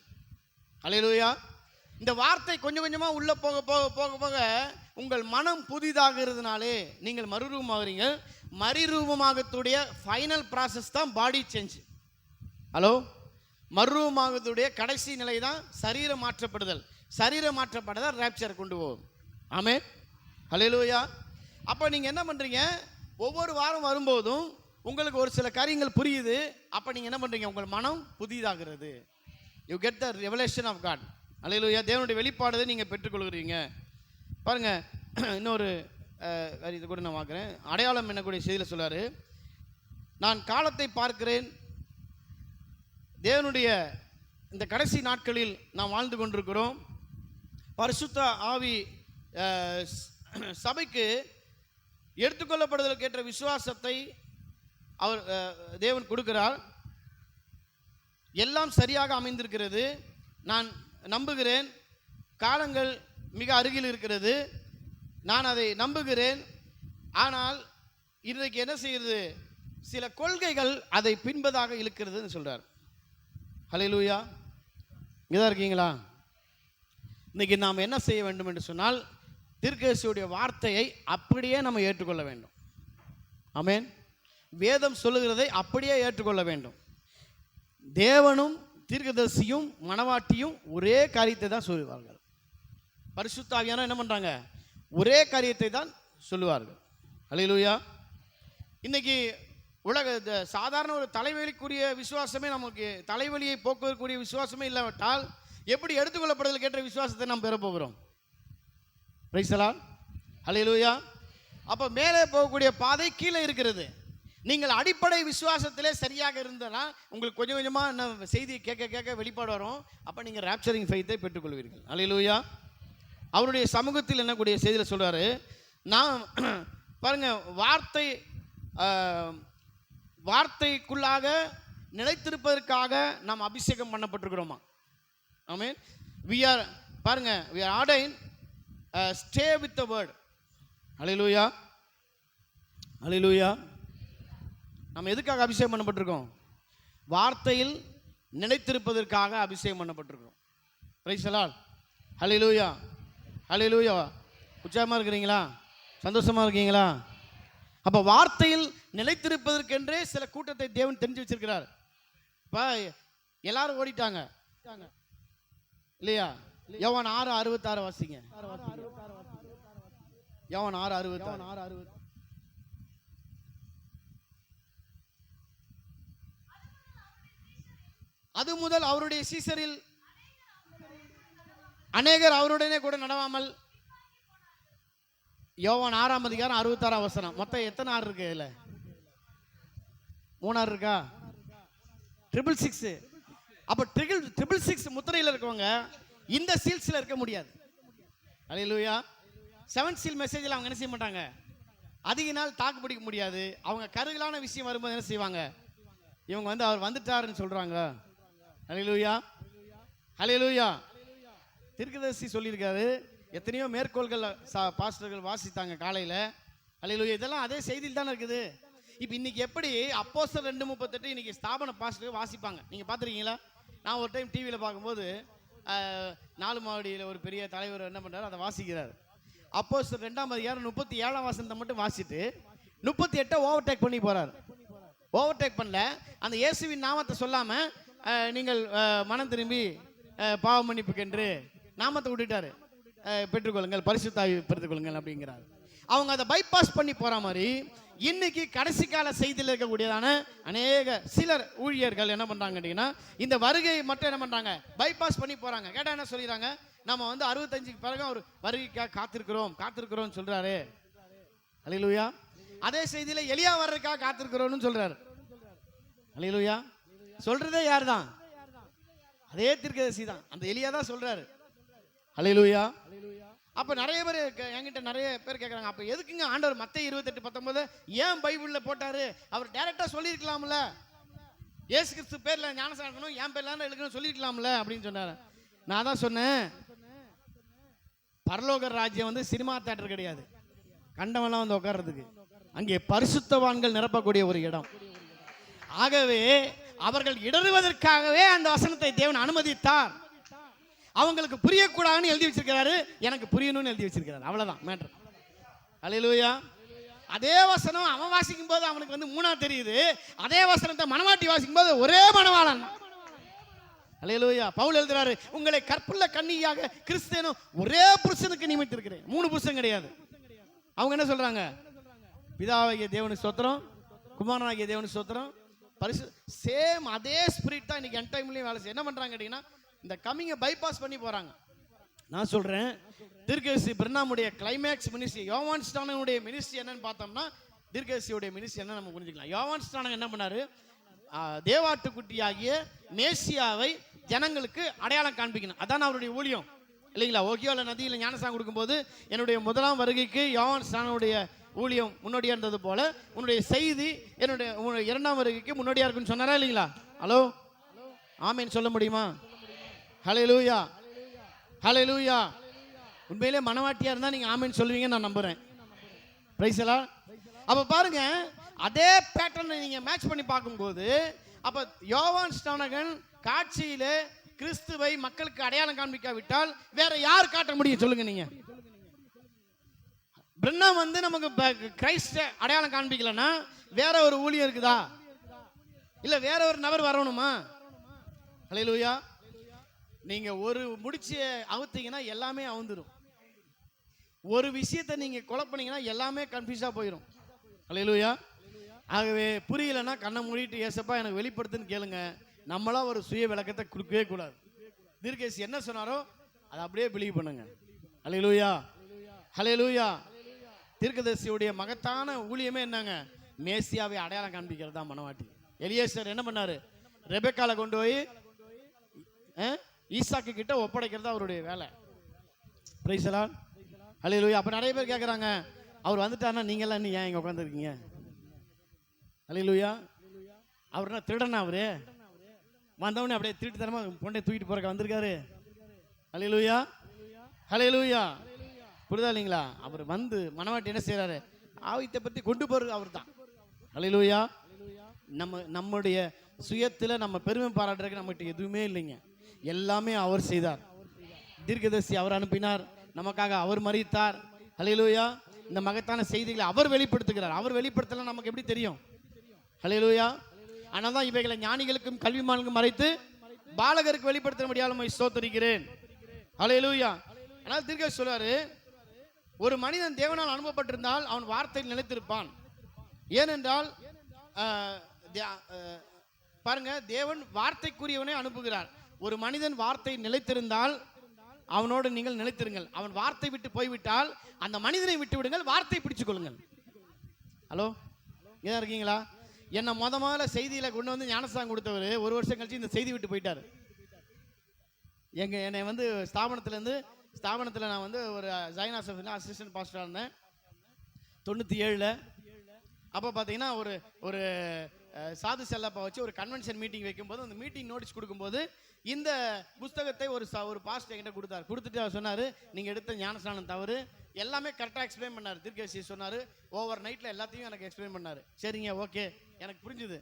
அல்லேலூயா. இந்த வார்த்தை கொஞ்சம் கொஞ்சமாக உள்ள போக போக போக போக உங்கள் மனம் புதிதாகிறதுனாலே நீங்கள் மறுரூபமாகிறீங்க. மறுரூபமாகத்துடைய ஃபைனல் ப்ராசஸ் தான் பாடி சேஞ்ச். ஹலோ. மறுரூபமாகத்துடைய கடைசி நிலை தான் சரீரம் மாற்றப்படுதல். சரீரம் மாற்றப்படுதல் ரேப்சர் கொண்டு போகும். ஆமென். ஹல்லேலூயா. அப்போ நீங்கள் என்ன பண்ணுறீங்க? ஒவ்வொரு வாரம் வரும்போதும் உங்களுக்கு ஒரு சில காரியங்கள் புரியுது. அப்போ நீங்கள் என்ன பண்ணுறீங்க? உங்கள் மனம் புதிதாகிறது. You get the revelation of God. அல்லேலூயா. தேவனுடைய வெளிப்பாடுதை நீங்கள் பெற்றுக்கொள்கிறீங்க. பாருங்கள், இன்னொரு இது கூட நான் பார்க்குறேன். அடையாளம் என்னக்கூடிய செய்தியில் சொல்றாரு, நான் காலத்தை பார்க்கிறேன். தேவனுடைய இந்த கடைசி நாட்களில் நாம் வாழ்ந்து கொண்டிருக்கிறோம். பரிசுத்த ஆவி சபைக்கு எடுத்துக்கொள்ளப்படுதலுக்கு ஏற்ற விசுவாசத்தை அவர் தேவன் கொடுக்கிறார். எல்லாம் சரியாக அமைந்திருக்கிறது. நான் நம்புகிறேன். காலங்கள் மிக அருகில் இருக்கிறது. நான் அதை நம்புகிறேன். ஆனால் இன்றைக்கு என்ன செய்கிறது? சில கொள்கைகள் அதை பின்பதாக இழுக்கிறதுன்னு சொல்றார். ஹல்லேலூயா. இங்கதான் இருக்கீங்களா? இன்னைக்கு நாம் என்ன செய்ய வேண்டும் என்று சொன்னால், தீர்க்கதரிசியுடைய வார்த்தையை அப்படியே நம்ம ஏற்றுக்கொள்ள வேண்டும். ஆமென். வேதம் சொல்லுகிறதை அப்படியே ஏற்றுக்கொள்ள வேண்டும். தேவனும் தீர்க்கதரிசியும் மணவாட்டியும் ஒரே காரியத்தை தான் சொல்லுவார்கள். பரிசுத்த ஆவியானவர் என்ன பண்றாங்க? ஒரே காரியத்தை தான் சொல்லுவார்கள். அல்லேலூயா. இன்னைக்கு உலக சாதாரண ஒரு தலைவலிக்குரிய விசுவாசமே, நமக்கு தலைவலியை போக்குவதற்குரிய விசுவாசமே இல்லாவிட்டால் எப்படி எடுத்துக்கொள்ளப்படுதல் கேட்ட விசுவாசத்தை நாம் பெற போகிறோம்? Praise the Lord. அல்லேலூயா. அப்போ மேலே போகக்கூடிய பாதை கீழே இருக்கிறது. நீங்கள் அடிப்படை விசுவாசத்திலே சரியாக இருந்தனா உங்களுக்கு கொஞ்சம் கொஞ்சமாக என்ன செய்தியை கேட்க கேட்க வெளிப்பாடு வரும். அப்போ நீங்கள் ரேப்சரிங் ஃபெய்த்தை பெற்றுக்கொள்வீர்கள். அல்லேலூயா. அவருடைய சமூகத்தில் என்னக்கூடிய செய்தியில் சொல்றாரு, நான் பாருங்க, வார்த்தைக்குள்ளாக நிலைத்திருப்பதற்காக நாம் அபிஷேகம் பண்ணப்பட்டிருக்கிறோமா? ஆமென். பாருங்க, we are ordained stay with the word. அல்லேலூயா. அல்லேலூயா. நம்ம எதுக்காக அபிஷேகம் பண்ணப்பட்டிருக்கோம்? வார்த்தையில் நிலைத்திருப்பதற்காக அபிஷேகம் பண்ணப்பட்டிருக்கோம். Price the Lord. அல்லேலூயா, அல்லேலூயா. உற்சாகமாக இருக்கிறீங்களா? சந்தோஷமாக இருக்கீங்களா? அப்போ வார்த்தையில் நிலைத்திருப்பதற்கென்றே சில கூட்டத்தை தேவன் தெரிஞ்சு வச்சிருக்கிறார். இப்போ எல்லாரும் ஓடிட்டாங்க இல்லையா? யோவான் 6:66 வாசிங்க. யோவான் 6:66. அது முதல் அவருடைய சீசரில் அநேகர் அவருடனே கூட நடவாமல். யோவான் 6:66 மொத்தம் எத்தனை 6 இருக்கு? இல்ல 3 இருக்கா? 666. அப்ப 666 முத்திரையில் இருக்கவங்க இந்த சீல்ஸ்ல இருக்க முடியாது. அல்லேலூயா. 7 சீல் மெசேஜ்ல அவங்க என்ன செய்ய மாட்டாங்க, அதிக நாள் தாக்கு பிடிக்க முடியாது. அவங்க கருகலான விஷயம் வரும்போது என்ன செய்வாங்க, இவங்க வந்து அவர் வந்துட்டாருன்னு சொல்றாங்க. அல்லேலூயா, அல்லேலூயா. தீர்க்கதரிசி சொல்லியிருக்காரு. எத்தனையோ மேற்கோள்கள் பாஸ்டர்கள் வாசித்தாங்க காலையில். அல்லேலூயா. இதெல்லாம் அதே செய்தியில் தானே இருக்குது. இப்போ இன்னைக்கு எப்படி அப்போஸ்தலர் 2:38 இன்னைக்கு ஸ்தாபன பாஸ்டர் வாசிப்பாங்க, நீங்க பார்த்துருக்கீங்களா? நான் ஒரு டைம் டிவியில் பார்க்கும்போது 4 மாவடியில் ஒரு பெரிய தலைவர் என்ன பண்றாரு, அதை வாசிக்கிறார். அப்போஸ்தலர் 2:37 வசனத்தை மட்டும் வாசிட்டு 38 ஓவர்டேக் பண்ணி போறாரு. ஓவர்டேக் பண்ணல, அந்த இயேசுவின் நாமத்தை சொல்லாம நீங்கள் மனம் திரும்பி பாவ மன்னிப்புக்கென்று நாமத்தை விட்டுட்டாரு. பெற்றுக்கொள்ளுங்கள், பரிசுத்தாவி பெற்றுக்கொள்ளுங்கள் அப்படிங்கிறார். அவங்க அதை பைபாஸ் பண்ணி போற மாதிரி இன்னைக்கு கடைசி கால செய்தியில் இருக்கக்கூடியதான அநேக சிலர் ஊழியர்கள் என்ன பண்றாங்க கேட்டீங்கன்னா, இந்த வருகை மட்டும் என்ன பண்றாங்க, பைபாஸ் பண்ணி போறாங்க. கேட்டா என்ன சொல்லிடுறாங்க, நம்ம வந்து 65க்கு பிறகு ஒரு வருகைக்காக காத்திருக்கிறோம் சொல்றாரு. அல்லேலூயா. அதே செய்தியில எலியா வர்றதுக்காக காத்திருக்கிறோம்னு சொல்றாரு. அல்லேலூயா. சொல்றதே யார் தான்? அதே தீர்க்கதரிசி தான், அந்த எலியா தான் சொல்றாரு. அல்லேலூயா. அப்ப நிறைய பேர் என்கிட்ட நிறைய பேர் கேட்கறாங்க, அப்ப எதுக்குங்க ஆண்டவர் மத்தேயு 28:19 ஏன் பைபிள்ல போட்டாரு? அவர் டைரக்டா சொல்லியிருக்கலாம்ல, இயேசு கிறிஸ்து பேர்ல ஞானஸ்நானம் எடுக்கணும், என் பேர்ல எடுக்கணும் சொல்லியிருக்கலாம்ல அப்படின்னு சொன்னாரு. நான் தான் சொன்னேன், பரலோக ராஜ்யம் வந்து சினிமா தியேட்டர் கிடையாது, கண்டவெல்லாம் வந்து உட்கார்றதுக்கு. அங்கே பரிசுத்தவான்கள் நிரப்பக்கூடிய ஒரு இடம். ஆகவே அவர்கள் இடறுவதற்காகவே அந்த வசனத்தை தேவன் அனுமதித்தார். அவங்களுக்கு புரியக்கூடாதுன்னு எழுதி வச்சிருக்கிறாரு, எனக்கு புரியணும்னு எழுதி வச்சிருக்கிறாரு. அவ்வளவுதான் மேட்டர். அல்லேலூயா. அதே வசனம் அவன் வாசிக்கும் போது அவனுக்கு வந்து 3ஆ தெரியுது, அதே வசனத்தை மனவாட்டி வாசிக்கும் போது ஒரே மணவாளன். அல்லேலூயா. பவுல் எழுதுறாரு, உங்களை கற்புள்ள கன்னியாக கிறிஸ்தேனும் ஒரே புருஷனுக்கு நியமித்திருக்கிறேன். 3 புருஷன் கிடையாது. அவங்க என்ன சொல்றாங்க, பிதாவாகிய தேவனுக்கு ஸ்தோத்திரம், குமாரனாகிய தேவனுக்கு ஸ்தோத்திரம், சேம் அதே ஸ்பிரிட் தான் இன்னைக்கு என் டைம்லயும் வேலை செய்ய. என்ன பண்றாங்க கேட்டீங்கன்னா, இந்த கம்மிங்கை பைபாஸ் பண்ணி போறாங்க. நான் சொல்றேன், தீர்க்கதரிசி பிரணாமுடைய கிளைமேக்ஸ் மினிஸ்ட்ரி, யோவான் ஸ்நானனுடைய மினிஸ்ட்ரி என்னன்னு பார்த்தோம்னா, தீர்க்கதரிசியுடைய மினிஸ்ட்ரி என்ன நம்ம புரிஞ்சுக்கலாம். யோவான் ஸ்நானன் என்ன பண்ணாரு, தேவாட்டுக்குட்டியாகிய மேசியாவை ஜனங்களுக்கு அடையாளம் காண்பிக்கணும், அதான் அவருடைய ஊழியம் இல்லைங்களா? ஓகியோல நதியில் ஞானஸ்நானம் கொடுக்கும்போது என்னுடைய முதலாம் வருகைக்கு யோவான் ஸ்நானனுடைய ஊழியம் முன்னோடியா இருந்தது போல உன்னுடைய செய்தி என்னுடைய 2ஆம் வருகைக்கு முன்னோடியா இருக்குன்னு சொன்னாரா இல்லைங்களா? ஹலோ, ஆமீன் சொல்ல முடியுமா? ஹல்லேலூயா, ஹல்லேலூயா. உண்மையிலே மனவாட்டியா இருந்தா நீங்க ஆமீன் சொல்லுவீங்க நான் நம்புறேன். Price the Lord. அப்ப பாருங்க, அதே பேட்டர்னை நீங்க மேட்ச் பண்ணி பார்க்கும்போது, அப்ப யோவான் ஸ்நானகன் காட்சியிலே கிறிஸ்துவை மக்களுக்கு அடையாளம் காண்பிக்காவிட்டால் வேற யார் காட்ட முடியும் சொல்லுங்க நீங்க? பிரண்ணாம் வந்து நமக்கு கிறிஸ்த அடையாளம் காண்பிக்கலன்னா வேற ஒரு ஊழியம் இருக்குதா? இல்ல வேற ஒரு நபர் வரணுமா? அல்லேலூயா. நீங்க ஒரு முடிச்சிய அவுத்தீங்கன்னா எல்லாமே அவுந்துரும். ஒரு விஷயத்தை நீங்க குழப்பினீங்கன்னா எல்லாமே கன்ஃபியூஸா போயிடும். அல்லேலூயா. ஆகவே புரியலன்னா கண்ணை மூடிட்டு ஏசப்பா எனக்கு வெளிப்படுத்துன்னு கேளுங்க. நம்மளா ஒரு சுய விளக்கத்தை கொடுக்கவே கூடாது. தீர்க்கதரிசி என்ன சொன்னாரோ அதை அப்படியே பிலீவ் பண்ணுங்க. அல்லேலூயா, அல்லேலூயா. தீர்க்கதரிசியுடைய மகத்தான ஊழியமே என்னங்க, மேசியாவை அடையாளம் காண்பிக்கிறது தான் மனவாட்டி. எலியேசர் என்ன பண்ணாரு, ரெபெக்கால கொண்டு போய் ஈசாக்கு கிட்ட ஒப்படைக்கிறது அவருடைய வேலை. பிரைஸ் தி லார்ட், அல்லேலூயா. அப்ப நிறைய பேர் கேட்கறாங்க, அவர் வந்துட்டாருன்னா நீங்க எல்லாம் ஏன் இங்க உட்கார்ந்துருக்கீங்க? அல்லேலூயா. அவர் என்ன திருடனா? அவரு வந்தவனே அப்படியே திருட்டுத்தனமா பொண்ணை தூக்கிட்டு போறக்க வந்திருக்காரு. அல்லேலூயா, அல்லேலூயா. புரியுதா இல்லைங்களா? அவர் வந்து மனவாட்டி என்ன செய்யறாரு, ஆயத்தை பற்றி கொண்டு போறது அவர் தான். ஹல்லேலூயா. நம்முடைய சுயத்துல நம்ம பெருமை பாராட்டுறதுக்கு நம்மகிட்ட எதுவுமே இல்லைங்க. எல்லாமே அவர் செய்தார். தீர்க்கதரிசி அவர் அனுப்பினார், நமக்காக அவர் மரித்தார். ஹல்லேலூயா. இந்த மகத்தான செய்திகளை அவர் வெளிப்படுத்துகிறார். அவர் வெளிப்படுத்தலாம் நமக்கு எப்படி தெரியும்? ஹல்லேலூயா. ஆனால் தான் இவைகளை ஞானிகளுக்கும் கல்விமான்களுக்கும் மறைத்து பாலகருக்கு வெளிப்படுத்த முடியாமல் ஸ்தோத்திரிக்கிறேன். ஹல்லேலூயா. ஆனால் தீர்க்கதரிசி சொல்றாரு, ஒரு மனிதன் தேவனால் அனுப்பப்பட்டிருந்தால் அவன் வார்த்தையில் நிலைத்திருப்பான். ஏனென்றால் பாருங்க, தேவன் வார்த்தைக்குரியவனை அனுப்புகிறார். ஒரு மனிதன் வார்த்தை நிலைத்திருந்தால் அவனோடு நீங்கள் நிலைத்திருங்கள். அவன் வார்த்தை விட்டு போய்விட்டால் அந்த மனிதனை விட்டு விடுங்கள், வார்த்தை பிடிச்சுக் கொள்ளுங்கள். ஹலோ, ஏதா இருக்கீங்களா? என்னை முதல்ல செய்தியில கொண்டு வந்து ஞானஸ்தானம் கொடுத்தவர் 1 வருஷம் கழிச்சு இந்த செய்தி விட்டு போயிட்டாரு. என்னை வந்து ஸ்தாபனத்தில் நான் வந்து ஒரு ஜைனாஸ் அசிஸ்டன்ட் பாஸ்டராக இருந்தேன் 97. அப்போ பார்த்தீங்கன்னா ஒரு சாது செல்லப்பா வச்சு ஒரு கன்வென்ஷன் மீட்டிங் வைக்கும்போது அந்த மீட்டிங் நோட்டீஸ் கொடுக்கும்போது இந்த புஸ்தகத்தை ஒரு பாஸ்டர் என்கிட்ட கொடுத்துட்டு அவர் சொன்னார், நீங்கள் எடுத்த ஞானஸ்நானம் தவறு, எல்லாமே கரெக்டாக எக்ஸ்பிளைன் பண்ணார். தீர்க்கதரிசி சொன்னார், ஓவர் நைட்டில் எல்லாத்தையும் எனக்கு எக்ஸ்பிளைன் பண்ணார். சரிங்க, ஓகே, எனக்கு புரிஞ்சுது.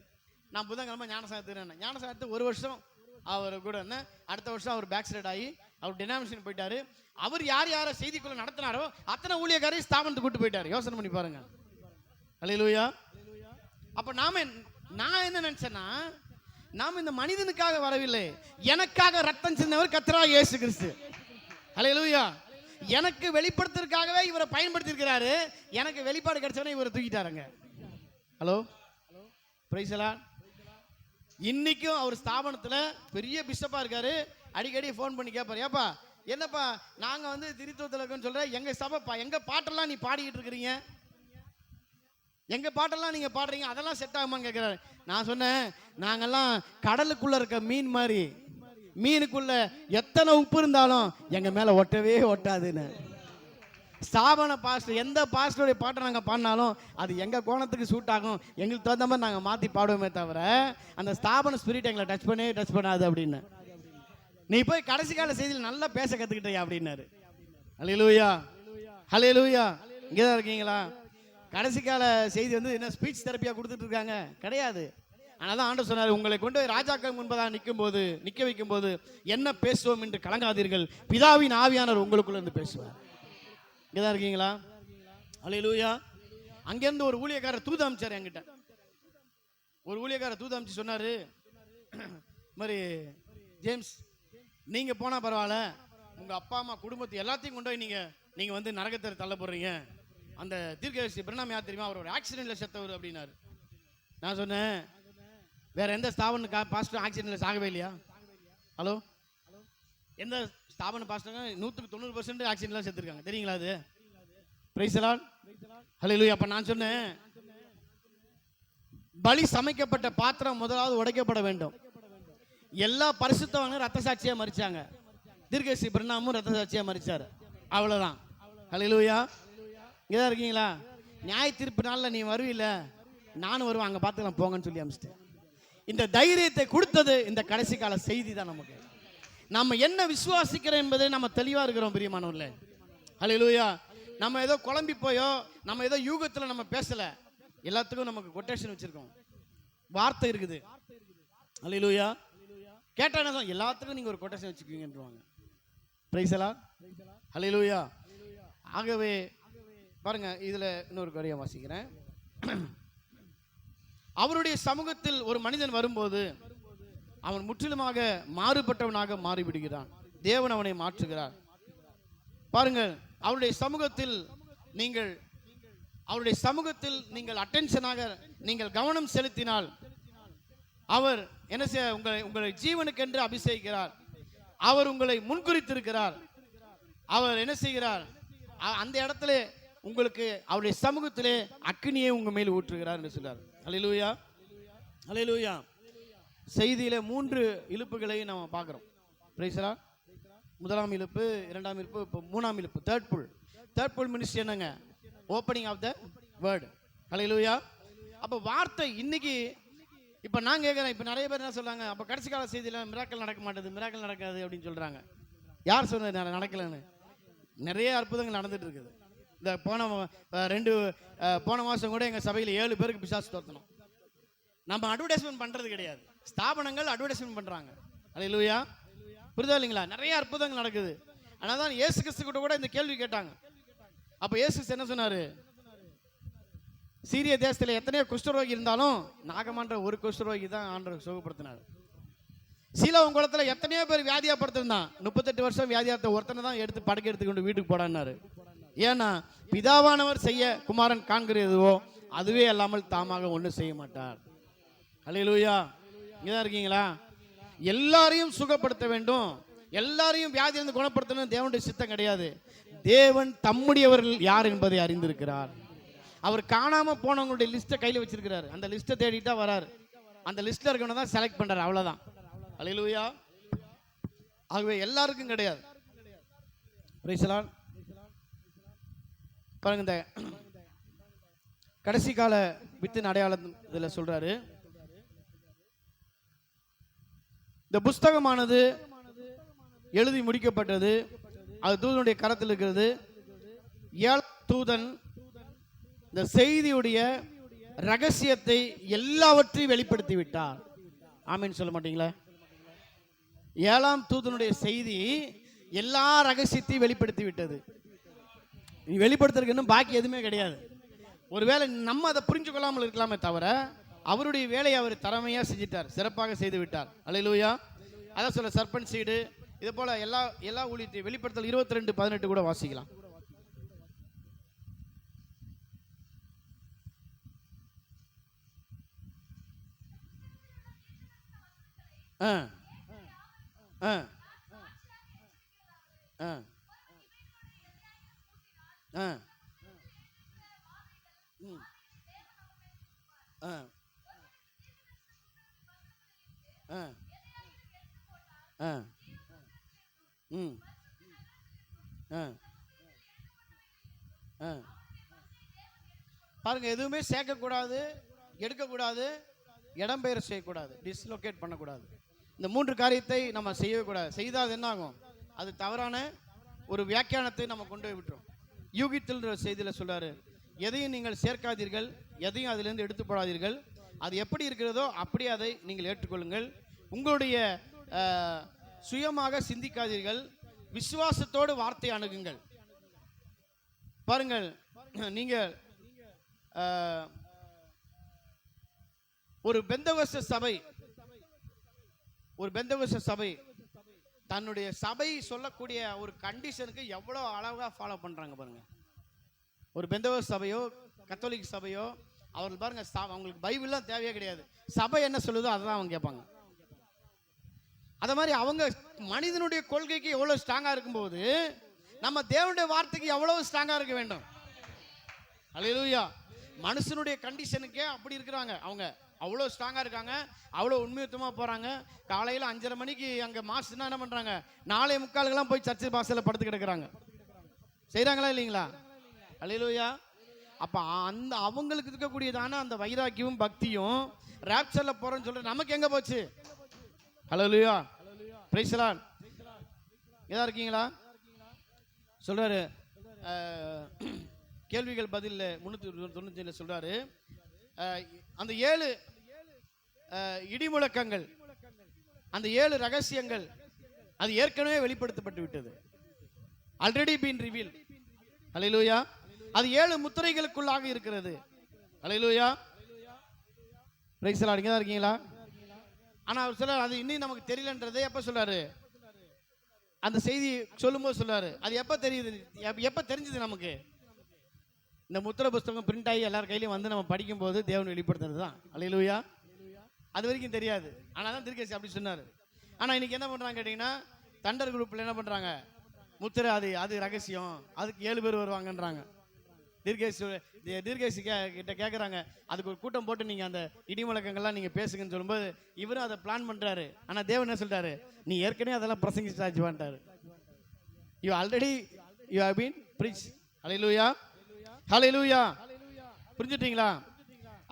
நான் புதன்கிழமை ஞானஸ்நானத்துக்கு 1 வருஷம் அவர் கூட இருந்தேன். அடுத்த வருஷம் அவர் பேக் சைட் ஆகி அவர் டினாமினேஷன் போயிட்டாரு. அவர் யாரை செய்திக்குள்ள நடத்தினாரோ அத்தனை ஊழியக்காரையும் ஸ்தாபனத்துக்கு கூட்டு போயிட்டாரு. யோசனை பண்ணி பாருங்க. ஹல்லேலூயா. அப்ப நான் என்ன நினைச்சேன்னா, நாம் இந்த மனிதனுக்காக வரவில்லை, எனக்காக ரத்தம் சிந்தவர் கர்த்தராகிய இயேசு கிறிஸ்து. ஹல்லேலூயா. எனக்கு வெளிப்படுத்துறதுக்காகவே இவரை பயன்படுத்தி இருக்கிறாரு. எனக்கு வெளிப்பாடு கிடைச்சவனே இவரை தூக்கிட்டாருங்க. Hello, praise the Lord. இன்னைக்கும் அவர் ஸ்தாபனத்தில் பெரிய பிஷப்பா இருக்காரு. அடிக்கடி ஃபோன் பண்ணி கேட்பாரு, ஏப்பா என்னப்பா நாங்கள் வந்து திருத்துவத்தில் இருக்கோன்னு சொல்கிறேன், எங்கள் சபைப்பா, எங்கள் பாட்டெல்லாம் நீ பாடிக்கிட்டு இருக்கிறீங்க, எங்கள் பாட்டெல்லாம் நீங்கள் பாடுறீங்க, அதெல்லாம் செட் ஆகுமான்னு கேட்குறாரு. நான் சொன்னேன், நாங்கெல்லாம் கடலுக்குள்ளே இருக்க மீன் மாதிரி, மீனுக்குள்ள எத்தனை உப்பு இருந்தாலும் எங்கள் மேலே ஒட்டவே ஒட்டாதுன்னு. ஸ்தாபன பாஸ்டர் எந்த பாஸ்டருடைய பாட்டை நாங்கள் பாடினாலும் அது எங்கள் கோணத்துக்கு சூட் ஆகும், எங்களுக்கு தகுந்த மாதிரி நாங்கள் மாற்றி பாடுவோமே தவிர அந்த ஸ்தாபன ஸ்பிரிட் எங்களை டச் பண்ணாது அப்படின்னு. நீ போய் கடைசி கால செய்தியில் நல்லா பேச கற்றுக்கிட்டியா அப்படின்னாரு. ஹல்லேலூயா, ஹல்லேலூயா. இங்கே தான் இருக்கீங்களா? கடைசி கால செய்தி வந்து என்ன ஸ்பீச் தெரப்பியாக கொடுத்துட்டு இருக்காங்க? கிடையாது. ஆனால் தான் ஆண்டவர் சொன்னார், உங்களை கொண்டு ராஜாக்கள் முன்பதாக நிற்க வைக்கும் போது என்ன பேசுவோம் என்று கலங்காதீர்கள், பிதாவின் ஆவியானவர் உங்களுக்குள்ள இருந்து பேசுவார். இங்கே தான் இருக்கீங்களா? ஹல்லேலூயா. அங்கேருந்து ஒரு ஊழியக்காரர் தூது அமிச்சார் என்கிட்ட. ஒரு ஊழியக்காரர் தூது அமிச்சு சொன்னார், மாதிரி ஜேம்ஸ், நீங்கள் போனால் பரவாயில்ல, உங்கள் அப்பா அம்மா குடும்பத்தை எல்லாத்தையும் கொண்டு போய் நீங்கள் வந்து நரகத்தை தள்ள போடுறீங்க. அந்த தீர்க்கதரிசி பிரணாம் யார் தெரியுமா, அவர் ஒரு ஆக்சிடென்ட்டில் செத்தவர் அப்படின்னாரு. நான் சொன்னேன், வேற எந்த ஸ்தாபன பாஸ்டர் ஆக்சிடென்ட்டில் சாகவே இல்லையா? ஹலோ, எந்த ஸ்தாபன பாஸ்டருங்க 100% ஆக்சிடென்ட்லாம் செத்துருக்காங்க தெரியுங்களா? அது பிரைஸ் தி லார்ட். ஹல்லேலூயா. அப்ப நான் சொன்னேன், பலி சமைக்கப்பட்ட பாத்திரம் முதலாவது உடைக்கப்பட வேண்டும். எல்லா பரிசுத்தவான்களும் ரத்த சாட்சியா மரிச்சாங்க. தீர்க்கதரிசி பிரணாமும் ரத்த சாட்சியா மரிச்சாரு. அவ்வளவுதான். ஹல்லேலூயா. இங்கதான் இருக்கீங்களா? நியாய தீர்ப்பு நாள்ல நீ வருவில்ல, நானும் வருவேன், அங்க பார்த்துக்கலாம் போங்கன்னு சொல்லி அமிச்சிட்டேன். இந்த தைரியத்தை கொடுத்தது இந்த கடைசி கால செய்தி தான். நமக்கு நம்ம என்ன விசுவாசிக்கிறோம் என்பதை நம்ம தெளிவா இருக்கிறோம் பிரியமானவர்களே. ஹல்லேலூயா. நம்ம ஏதோ குழம்பி போயோ நம்ம ஏதோ யூகத்தில் நம்ம பேசல, எல்லாத்துக்கும் நமக்கு கொட்டேஷன் வச்சிருக்கோம், வார்த்தை இருக்குது. ஹல்லேலூயா. கேட்டா என்ன சொல்ல, எல்லாத்துக்கும் நீங்க ஒரு கொட்டேஷன் வச்சுக்குவீங்கன்றாங்க. Praise the Lord. ஹல்லேலூயா. ஆகவே பாருங்க, இதுல இன்னொரு காரியம் வாசிக்கிறேன். அவருடைய சமூகத்தில் ஒரு மனிதன் வரும்போது அவன் முற்றிலுமாக மாறுபட்டவனாக மாறிவிடுகிறான். தேவன் அவனை மாற்றுகிறார். பாருங்கள், அவருடைய சமூகத்தில் நீங்கள் அட்டென்ஷனாக நீங்கள் கவனம் செலுத்தினால் அவர் என்ன செய்ய, உங்களை ஜீவனுக்கென்று அபிஷேகிக்கிறார். அவர் உங்களை முன்குறித்திருக்கிறார். அவர் என்ன செய்கிறார், அந்த இடத்துல உங்களுக்கு அவருடைய சமூகத்திலே அக்கினியை உங்க மேல் ஊற்றுகிறார் என்று சொல்றார். ஹல்லேலூயா, ஹல்லேலூயா. செய்தியில 3 இழுப்புகளை நம்ம பார்க்கிறோம். Praise the Lord. முதலாம் இழுப்பு, இரண்டாம் இழுப்பு, இப்போ 3ஆம் இழுப்பு, தேர்ட் புல் மினிஸ்ட்ரி என்னங்க? Opening of the word. ஹல்லேலூயா. அப்போ வார்த்தை இன்னைக்கு இப்போ நான் கேட்குறேன், இப்போ நிறைய பேர் என்ன சொல்றாங்க, அப்போ கடைசி கால செய்தியில் மிராக்கல் நடக்க மாட்டேது, மிராக்கல் நடக்காது அப்படின்னு சொல்றாங்க. யார் சொன்னது நடக்கலன்னு? நிறைய அற்புதங்கள் நடந்துட்டு இருக்குது. இந்த போன மாதம் கூட எங்கள் சபையில் 7 பேருக்கு பிசாசு தோற்றணும். நம்ம அட்வர்டைஸ்மெண்ட் பண்ணுறது கிடையாது, ஸ்தாபனங்கள் அட்வர்டைஸ்மெண்ட் பண்ணுறாங்க. அல்லேலூயா, புரியுதா இல்லைங்களா? நிறைய அற்புதங்கள் நடக்குது. ஆனால் தான் இயேசு கிறிஸ்து கூட இந்த கேள்வி கேட்டாங்க. அப்போ இயேசு கிறிஸ்து என்ன சொன்னார்? சீரிய தேசத்தில் எத்தனையோ குஷ்டரோகி இருந்தாலும் நாகமான்ற ஒரு குஷ்டரோகி தான் ஆண்டவர் சுகப்படுத்தினார். சீலோன் குளத்தில் எத்தனையோ பேர் வியாதியா படுத்திருந்தான். 38 வருஷம் வியாதியாத்த ஒருத்தனை தான் எடுத்து படுக்கை எடுத்துக்கொண்டு வீட்டுக்கு போடான்னாரு. ஏன்னா பிதாவானவர் செய்ய குமாரன் காண்கிறதுவோ அதுவே அல்லாமல் தாமாக ஒன்றும் செய்ய மாட்டார். அல்லேலூயா, இங்கதான் இருக்கீங்களா? எல்லாரையும் சுகப்படுத்த வேண்டும், எல்லாரையும் வியாதியிலிருந்து குணப்படுத்தணும் தேவனுடைய சித்தம் கிடையாது. தேவன் தம்முடையவர்கள் யார் என்பதை அறிந்திருக்கிறார். அவர் காணாம போனவங்களுடைய லிஸ்ட்டை கையில் வச்சிருக்கிறார். அந்த லிஸ்ட்டை தேடிட்டா வராரு. அந்த லிஸ்ட்ல இருக்கணும் தான் செலக்ட் பண்றாரு, அவ்வளவுதான். அல்லேலூயா. ஆகவே எல்லாருக்கும் கிடையாது. Price the Lord. பாருங்க, இந்த கடைசி கால வித்தின் அடையாளம் இதுல சொல்றாரு, இந்த புஸ்தகமானது எழுதி முடிக்கப்பட்டது, அது தூதனுடைய கரத்தில் இருக்கிறது. 7 தூதன் இந்த செய்தியுடைய ரகசியத்தை எல்லாவற்றையும் வெளிப்படுத்தி விட்டார். ஆமீன் சொல்ல மாட்டீங்களா? 7ஆம் தூதனுடைய செய்தி எல்லா ரகசியத்தையும் வெளிப்படுத்தி விட்டது. வெளிப்படுத்துறதுக்கு இன்னும் பாக்கி எதுவுமே கிடையாது. ஒருவேளை நம்ம அதை புரிஞ்சு கொள்ளாமல் இருக்கலாமே தவிர அவருடைய வேலையை அவர் திறமையா செஞ்சிட்டார், சிறப்பாக செய்து விட்டார். அல்லேலூயா. அதான் சொல்ல சர்பன்ட் சீடு இது போல எல்லா ஊழியத்தையும் வெளிப்படுத்தல் 22:18 கூட வாசிக்கலாம். பாருங்க, எதுவுமே சேர்க்கக்கூடாது, எடுக்கக்கூடாது, இடம்பெயர செய்யக்கூடாது, டிஸ்லோகேட் பண்ணக்கூடாது. இந்த 3 காரியத்தை நம்ம செய்யவே கூடாது. செய்தால் என்ன ஆகும்? அது தவறான ஒரு வியாக்கியானத்தை நம்ம கொண்டு போய் விட்டுரும். யூகித்தல் செய்தியில் சொல்றாரு, எதையும் நீங்கள் சேர்க்காதீர்கள், எதையும் அதிலிருந்து எடுத்து போடாதீர்கள், அது எப்படி இருக்கிறதோ அப்படியே அதை நீங்கள் ஏற்றுக்கொள்ளுங்கள். உங்களுடைய சுயமாக சிந்திக்காதீர்கள், விசுவாசத்தோடு வார்த்தை அணுகுங்கள். பாருங்கள், நீங்கள் ஒரு பெந்தகோஸ்து சபை தன்னுடைய சபை சொல்லக்கூடிய ஒரு கண்டிஷனுக்கு எவ்வளவு அழகா ஃபாலோ பண்றாங்க பாருங்க. ஒரு பெந்தகோஸ்து சபையோ கத்தோலிக் சபையோ அவர்கள் பாருங்க, அவங்களுக்கு பைபிள்லாம் தேவையே கிடையாது, சபை என்ன சொல்லுதோ அதை தான் அவங்க கேட்பாங்க. அத மாதிரி அவங்க மனிதனுடைய கொள்கைக்கு எவ்வளவு ஸ்ட்ராங்கா இருக்கும்போது நம்ம தேவனுடைய வார்த்தைக்கு எவ்வளவு ஸ்ட்ராங்கா இருக்க வேண்டும். அல்லேலூயா. மனுஷனுடைய கண்டிஷனுக்கே அப்படி இருக்கிறாங்க, அவங்க அவ்வளோ ஸ்ட்ராங்கா இருக்காங்க, அவ்வளோ உண்மையுத்தமா போறாங்க. காலையில் 5:30 மணிக்கு அங்கே மாஸ்டர்னா என்ன பண்றாங்க, 4:45 போய் சர்ச்சை பாசையில் படுத்து கிடக்குறாங்க. செய்யறாங்களா இல்லைங்களா? அல்லேலூயா. அப்ப அந்த அவங்களுக்கு இருக்கக்கூடியதான அந்த வைராக்கியமும் பக்தியும் ராப்சர்ல போறேன்னு சொல்ற நமக்கு எங்க போச்சு? அல்லேலூயா. Praise the Lord. ஏதா இருக்கீங்களா? சொல்றாரு கேள்விகள் பதில் 395 சொல்றாரு, அந்த 7 இடிமுழக்கங்கள், அந்த 7 ரகசியங்கள் அது ஏற்கனவே வெளிப்படுத்தப்பட்டு விட்டது. Already been reveal. அல்லேலூயா. அது 7 முத்திரைகளுக்குள்ளாக இருக்கிறது. அல்லேலூயா. Praise the Lord. இங்க தான் இருக்கீங்களா? ஆனா அவர் சொல்றாரு அது இன்னும் நமக்கு தெரியலன்றதை எப்ப சொல்றாரு? அந்த செய்தி சொல்லும்போது சொல்றாரு. அது எப்ப தெரியுது, எப்ப தெரிஞ்சது நமக்கு? இந்த முத்திரை புஸ்தகம் பிரிண்ட் ஆகி எல்லார் கையிலையும் வந்து நம்ம படிக்கும் போது தேவன் வெளிப்படுத்துறது தான். அல்லேலூயா. அது வரைக்கும் தெரியாது. ஆனால் தான் தீர்க்கதரிசி அப்படி சொன்னார். ஆனால் இன்னைக்கு என்ன பண்ணுறாங்க கேட்டிங்கன்னா, தண்டர் குரூப்பில் என்ன பண்ணுறாங்க, முத்திரை அது ரகசியம், அதுக்கு 7 பேர் வருவாங்கன்றாங்க. தீர்க்கதரிசி கிட்ட கேட்குறாங்க, அதுக்கு ஒரு கூட்டம் போட்டு நீங்கள் அந்த இடிமுழக்கங்கள்லாம் நீங்கள் பேசுங்கன்னு சொல்லும்போது இவரும் அதை பிளான் பண்ணுறாரு. ஆனால் தேவன் என்ன சொல்லிட்டாரு, நீ ஏற்கனவே அதெல்லாம் பிரசங்கிச்சாச்சுவான்ட்டாரு. You have been preach. அல்லேலூயா. ஹல்லேலூயா. புரிஞ்சுட்டீங்களா?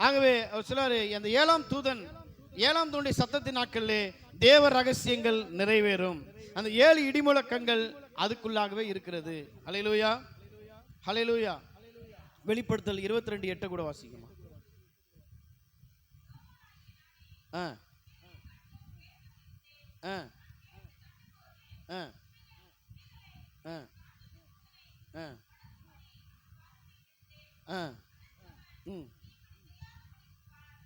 ஆகவே அவர் சொல்றாரு, அந்த 7ஆம் தூதனுடைய சத்தத்தின் நாட்களிலே தேவ ரகசியங்கள் நிறைவேறும். அந்த 7 இடிமுழக்கங்கள் அதுக்குள்ளாகவே இருக்கிறது. ஹல்லேலூயா. ஹல்லேலூயா. வெளிப்படுத்தல் 22:8 கூட வாசிக்குமா? ஆ ஆ ஆ ஆ ஆ ஆ ம்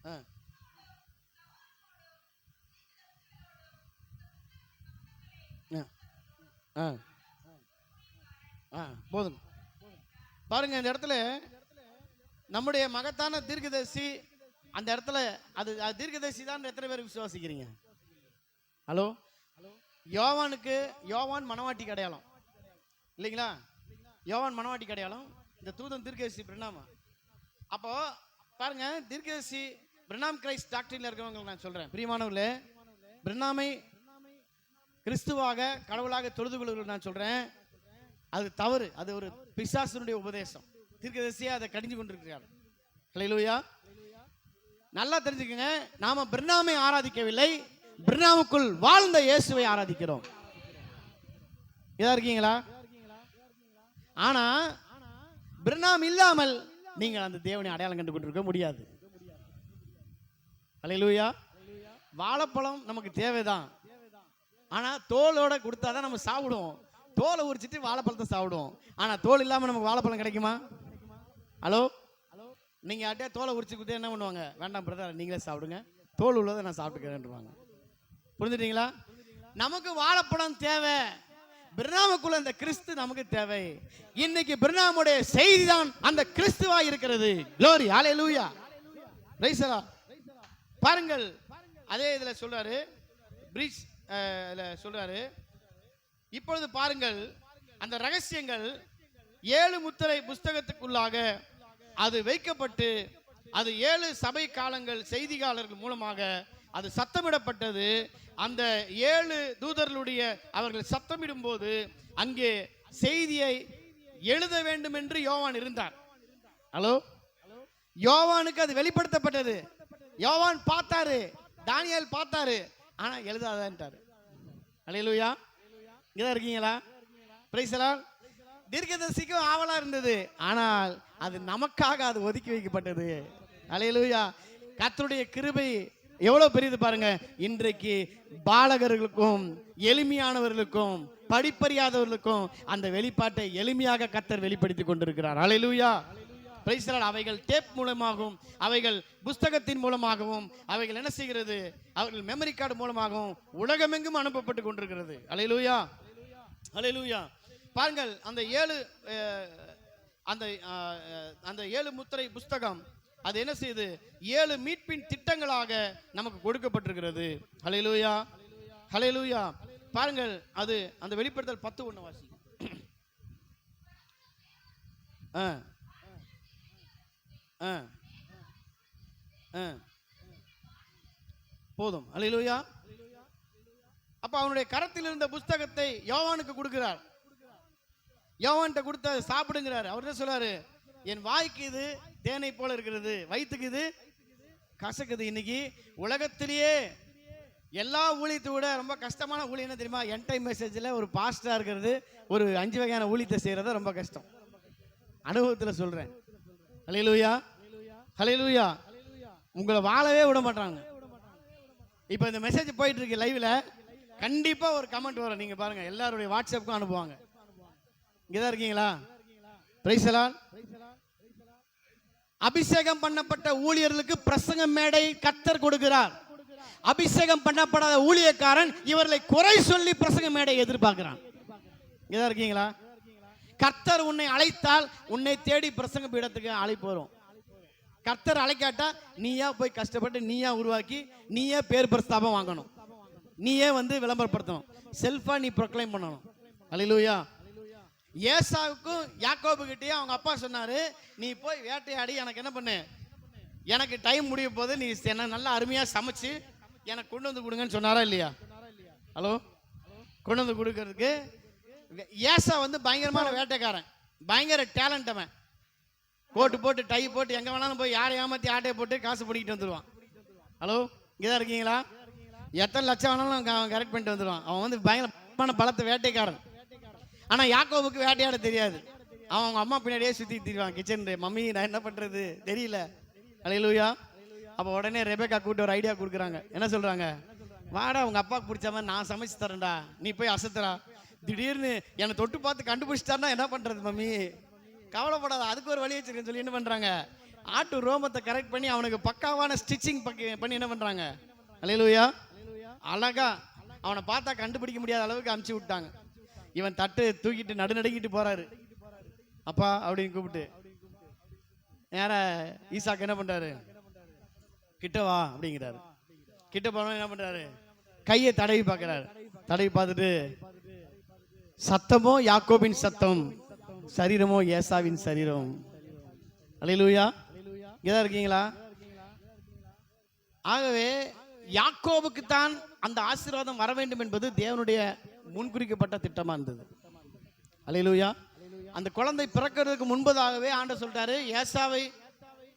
ஆ ஆ ஆ போதும். பாருங்க, இந்த இடத்துல நம்முடைய மகத்தான தீர்க்கதரிசி அந்த இடத்துல அது தீர்க்கதரிசி தான் எத்தனை பேர் விசுவாசிக்கிறீங்க? ஹலோ, யோவான் மனவாட்டி அடையாளம் இல்லைங்களா? யோவான் மனவாட்டி அடையாளம், இந்த தூதன் தீர்க்கதரிசி பிரணாமா. அப்போ பாருங்க, தீர்க்கதரிசி பிரணாம் கிரைஸ்ட் டாக்டரின்ல இருக்கிறவங்க நான் சொல்றேன், பிரியமானவர்களே, பிரணாமை கிறிஸ்துவாக கடவுளாக தொழுது கொள்ளுங்கள் நான் சொல்றேன், அது தவறு. அது ஒரு பிசாசுனுடைய உபதேசம். தீர்க்கதரிசியா அதை கடிஞ்சு கொண்டிருக்கிறார். ஹல்லேலூயா. நல்லா தெரிஞ்சுக்கங்க, நாம பிரணாமை ஆராதிக்கவில்லை, பிரணாமுக்குள் வாழ்ந்த இயேசுவை ஆராதிக்கிறோம். இதா இருக்கீங்களா? ஆனா பிரணாம் இல்லாமல் நீங்கள் அந்த தேவனை அடையாளம் கண்டு கொண்டிருக்க முடியாது. ஹல்லேலூயா. வாழைப்பழம் நமக்கு தேவைதான், ஆனா தோலோட கொடுத்தாதான் நம்ம சாப்பிடுவோம். தோலை உரிச்சிட்டு வாழைப்பழத்தை சாப்பிடுவோம். ஆனா தோல் இல்லாம நமக்கு வாழைப்பழம் கிடைக்குமா? ஹலோ, நீங்க யார்கிட்டயா தோலை உரிச்சு கொடுத்து என்ன பண்ணுவாங்க? வேண்டாம் பிரதர், நீங்களே சாப்பிடுங்க, தோல் உள்ளதை நான் சாப்பிட்டுக்கிறேன்வாங்க. புரிஞ்சுட்டீங்களா? நமக்கு வாழைப்பழம் தேவை, பிரணாமுக்குள்ள அந்த கிறிஸ்து நமக்கு தேவை. இன்னைக்கு பிரணாமுடைய செய்தி தான் அந்த கிறிஸ்துவா இருக்கிறது. Glory, hallelujah, praise the Lord. பாருங்கள், அதே இதுல சொல்றாரு, பிரீச் சொல்றாரு, இப்பொழுது பாருங்கள் அந்த ரகசியங்கள் 7 முத்திரை புஸ்தகத்துக்குள்ளாக அது வைக்கப்பட்டு அது 7 சபை காலங்கள் செய்தியாளர்கள் மூலமாக அது சத்தமிடப்பட்டது. அந்த 7 தூதர்களுடைய அவர்கள் சத்தமிடும் போது அங்கே செய்தியை எழுத வேண்டும் என்று யோவான் இருந்தார். ஹலோ, யோவானுக்கு அது வெளிப்படுத்தப்பட்டது. யோவான் பார்த்தாரு, தானியேல் பார்த்தாரு, ஆனா எழுதாதான்ட்டாரு. ஹல்லேலூயா. இங்கதான் இருக்கீங்களா? Price the Lord. தீர்க்கதரிசிக்கும் ஆவலா இருந்தது, ஆனால் அது நமக்காக அது ஒதுக்கி வைக்கப்பட்டது. ஹல்லேலூயா. கர்த்தருடைய கிருபை எவ்வளவு பெரியது பாருங்க. இன்றைக்கு பாலகர்களுக்கும் எளிமையானவர்களுக்கும் படிப்பறியாதவர்களுக்கும் அந்த வெளிப்பாட்டை எளிமையாக கர்த்தர் வெளிப்படுத்தி கொண்டிருக்கிறார். ஹல்லேலூயா, பிரைஸ் தி லார்ட். அவைகள் டேப் மூலமாகவும் அவைகள் புஸ்தகத்தின் மூலமாகவும் அவைகள் என்ன செய்கிறது? அவர்கள் மெமரி கார்டு மூலமாகவும் உலகமெங்கும் அனுப்பப்பட்டு கொண்டிருக்கிறது. ஹல்லேலூயா, ஹல்லேலூயா. பாருங்கள், அந்த 7 முத்திரை புஸ்தகம் அது என்ன செய்யுது? 7 மீட்பின் திட்டங்களாக நமக்கு கொடுக்கப்பட்டிருக்கிறது. ஹல்லேலூயா, ஹல்லேலூயா. பாருங்கள், அது அந்த வெளிப்படுத்தல் 10:1 வாசிங்க. போதும். ஹல்லேலூயா. அப்ப அவனுடைய கரத்தில் இருந்த புஸ்தகத்தை யோவானுக்கு கொடுக்கிறார். யோவான்கிட்ட கொடுத்த சாப்பிடுங்கிறார். அவர் என்ன சொல்றாரு? என் வாய்க்கு இது தேனை போல இருக்கிறது, வயிற்றுக்கு இது கசக்குது. இன்னைக்கு உலகத்திலேயே எல்லா ஊழியத்தை விட ரொம்ப கஷ்டமான ஊழியம் என்ன தெரியுமா? என் டைம் மெசேஜில் ஒரு பாஸ்டரா இருக்கிறது, ஒரு 5 வகையான ஊழியத்தை செய்யறது ரொம்ப கஷ்டம். அனுபவத்தில் சொல்றேன். ஹல்லேலூயா, ஹல்லேலூயா. உங்களை வாழவே விட மாட்டாங்க. இப்போ இந்த மெசேஜ் போயிட்டு இருக்கு லைவ்ல, கண்டிப்பா ஒரு கமெண்ட் வரும். நீங்க பாருங்க, எல்லாருடைய வாட்ஸ்அப்புக்கும் அனுப்புவாங்க. இங்கதான் இருக்கீங்களா? Price the Lord. அபிஷேகம் பண்ணப்பட்ட ஊழியர்களுக்கு பிரசங்க மேடை கர்த்தர் கொடுக்கிறார். அபிஷேகம் பண்ணப்படாத ஊழியக்காரன் இவர்களை குறை சொல்லி பிரசங்க மேடை எதிர்பார்க்கிறான். இங்கதான் இருக்கீங்களா? கர்த்தர் உன்னை அழைத்தால் உன்னை தேடி பிரசங்க பீடத்துக்கு அழைப்பு வரும். கர்த்தர் அழைக்காட்டா நீயா போய் கஷ்டப்பட்டு நீயா உருவாக்கி நீயே பேர் பிரஸ்தாபம் வாங்கணும், நீயே விளம்பரப்படுத்தணும், செல்ஃபா நீ ப்ரொக்ளைம் பண்ணணும். ஹல்லேலூயா. ஏசாவுக்கும் யாக்கோபு கிட்டே அவங்க அப்பா சொன்னாரு, நீ போய் வேட்டையாடி எனக்கு என்ன பண்ணு, எனக்கு டைம் முடிய போது நீ என்ன நல்லா அருமையா சமைச்சு எனக்கு கொண்டு வந்து கொடுங்கன்னு சொன்னாரா இல்லையா? ஹலோ, கொண்டு வந்து கொடுக்கறதுக்கு ஏசா பயங்கரமான வேட்டைக்காரன், பயங்கர டேலண்ட். அவன் கோட்டு போட்டு டை போட்டு எங்க வேணாலும் போய் யாரை ஏமாத்தி ஆட்டையை போட்டு காசு பிடிக்கிட்டு வந்துடுவான். ஹலோ, இங்கதான் இருக்கீங்களா? எத்தனை லட்சம் வேணாலும் அவன் கரெக்ட் பண்ணிட்டு வந்துடுவான். அவன் பயங்கரமான பலத்தை வேட்டைக்காரன். ஆனா யாக்கோபுக்கு வேட்டையாட தெரியாது. அவன் அவங்க அம்மா பின்னாடியே சுற்றி திரிவான் கிச்சன். மம்மி நான் என்ன பண்ணுறது தெரியல. அல்லேலூயா. அப்போ உடனே ரெபேக்கா கூப்பிட்டு ஒரு ஐடியா கொடுக்குறாங்க. என்ன சொல்கிறாங்க? வாடா உங்கள் அப்பாவுக்கு பிடிச்ச மாதிரி நான் சமைச்சு தரேன்டா, நீ போய் அசத்துறா. திடீர்னு என்னை தொட்டு பார்த்து கண்டுபிடிச்சிட்டாருன்னா என்ன பண்ணுறது மம்மி? கவலைப்படாத, அதுக்கு ஒரு வழி வச்சிருக்கேன்னு சொல்லி என்ன பண்ணுறாங்க, ஆட்டு ரோமத்தை கரெக்ட் பண்ணி அவனுக்கு பக்காவான ஸ்டிச்சிங் பண்ணி என்ன பண்ணுறாங்க, அல்லேலூயா, அழகா அவனை பார்த்தா கண்டுபிடிக்க முடியாத அளவுக்கு அமுச்சு விட்டாங்க. இவன் தட்டு தூக்கிட்டு நடுநடுங்கிட்டு போறாரு. அப்பா அப்படின்னு கூப்பிட்டு யார ஈசாக்கு என்ன பண்றாரு, கிட்ட வா அப்படிங்கிறாரு. கிட்ட போன என்ன பண்றாரு, கையை தடவி பார்க்கிறாரு. தடவி பார்த்துட்டு சத்தமோ யாக்கோபின் சத்தம், சரீரமோ ஏசாவின் சரீரம். அல்லேலூயா. இங்கதான் இருக்கீங்களா? ஆகவே யாக்கோபுக்கு தான் அந்த ஆசீர்வாதம் வர வேண்டும் என்பது தேவனுடைய முன்குறிக்கப்பட்ட திட்டமா இருந்தது. அல்லேலூயா. அந்த குழந்தை பிறக்கிறதுக்கு முன்பதாகவே ஆண்டவர் சொல்லிட்டாரு, ஏசாவை